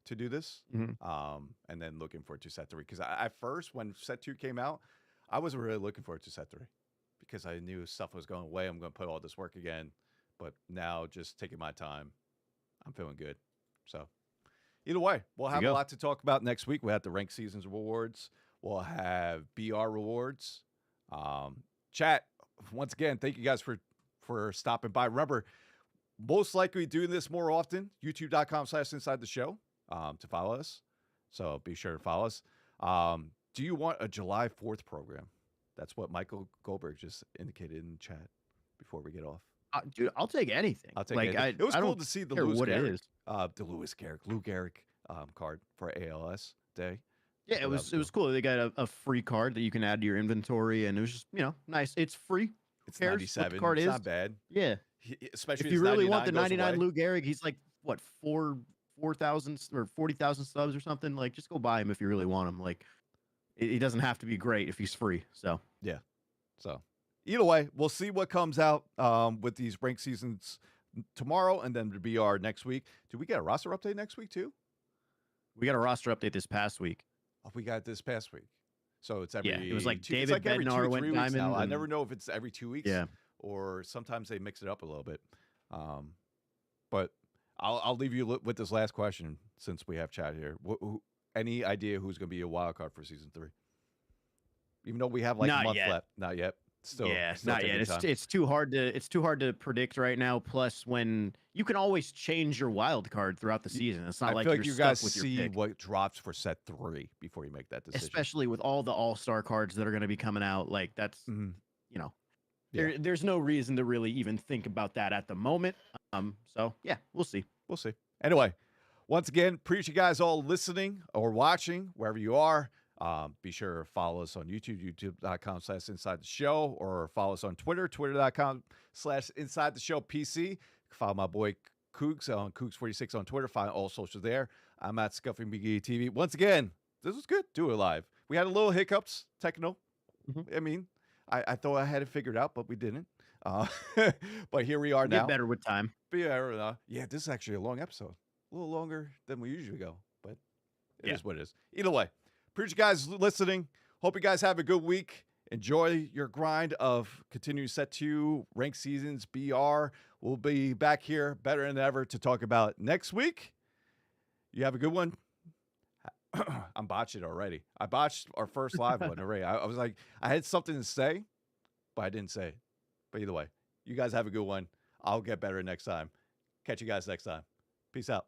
Speaker 1: to do this,
Speaker 2: Mhm.
Speaker 1: and then looking forward to set 3 because at first when set 2 came out, I wasn't really looking forward to set 3 because I knew stuff was going away. I'm going to put all this work again, but now just taking my time, I'm feeling good. So either way, we'll have a lot to talk about next week. We have the Rank Seasons rewards. We'll have BR rewards. Chat, once again, thank you guys for stopping by. Remember, most likely doing this more often, youtube.com/inside the show to follow us. So be sure to follow us. Do you want a July 4th program? That's what Michael Goldberg just indicated in chat before we get off.
Speaker 2: Dude, I'll take anything.
Speaker 1: I'll take
Speaker 2: like
Speaker 1: anything. It was
Speaker 2: I
Speaker 1: cool
Speaker 2: don't
Speaker 1: to see the
Speaker 2: care
Speaker 1: Lewis
Speaker 2: what it
Speaker 1: Garrick,
Speaker 2: is.
Speaker 1: Lou Gehrig card for ALS day.
Speaker 2: Yeah,
Speaker 1: So
Speaker 2: it was cool. They got a free card that you can add to your inventory, and it was just nice. It's free.
Speaker 1: It's
Speaker 2: cares what
Speaker 1: 97.
Speaker 2: the card
Speaker 1: It's
Speaker 2: is?
Speaker 1: not bad.
Speaker 2: Yeah,
Speaker 1: Especially
Speaker 2: if you really want the
Speaker 1: goes
Speaker 2: 99
Speaker 1: away.
Speaker 2: Lou Gehrig, he's like what 4,000 or 40,000 subs or something. Like, just go buy him if you really want him. Like, he doesn't have to be great if he's free. So
Speaker 1: So either way, we'll see what comes out with these rank seasons tomorrow and then the BR next week. Do we get a roster update next week too?
Speaker 2: we got a roster update this past week.
Speaker 1: Oh, we got it this past week. So it's every
Speaker 2: It was like
Speaker 1: two,
Speaker 2: David
Speaker 1: every 2
Speaker 2: Bednar
Speaker 1: or
Speaker 2: went
Speaker 1: 3 weeks now.
Speaker 2: diamond
Speaker 1: I
Speaker 2: and-
Speaker 1: never know if it's every 2 weeks.
Speaker 2: Yeah.
Speaker 1: Or sometimes they mix it up a little bit. But I'll leave you with this last question since we have chat here. Any idea who's going to be a wild card for season 3? Even though we have like
Speaker 2: Not
Speaker 1: a month
Speaker 2: yet.
Speaker 1: left, not yet. Still,
Speaker 2: not
Speaker 1: taking
Speaker 2: yet.
Speaker 1: time.
Speaker 2: It's too hard to predict right now. Plus, when you can always change your wild card throughout the season, it's not
Speaker 1: I
Speaker 2: like
Speaker 1: feel
Speaker 2: you're
Speaker 1: like you
Speaker 2: stuck
Speaker 1: guys
Speaker 2: with your
Speaker 1: see
Speaker 2: pick.
Speaker 1: what drops for set 3 before you make that decision.
Speaker 2: Especially with all the all-star cards that are going to be coming out. Like that's
Speaker 1: Mhm.
Speaker 2: there, there's no reason to really even think about that at the moment. So yeah, we'll see.
Speaker 1: We'll see. Anyway, once again, appreciate you guys all listening or watching wherever you are. Be sure to follow us on YouTube, youtube.com/inside the show, or follow us on Twitter, twitter.com/inside the show PC. Follow my boy Cougs on Cougs46 on Twitter. Find all socials there. I'm at Scuffing McGee TV. Once again, this was good. Do it live. We had a little hiccups, techno.
Speaker 2: Mhm.
Speaker 1: I mean, I thought I had it figured out, but we didn't. But here we are
Speaker 2: Get
Speaker 1: now.
Speaker 2: better with time.
Speaker 1: But yeah, this is actually a long episode. A little longer than we usually go, but it is what it is. Either way, appreciate you guys listening. Hope you guys have a good week. Enjoy your grind of continuing set 2, rank seasons, BR. We'll be back here better than ever to talk about next week. You have a good one. I'm botching already. I botched our first live one already. I was like, I had something to say, but I didn't say it. But either way, you guys have a good one. I'll get better next time. Catch you guys next time. Peace out.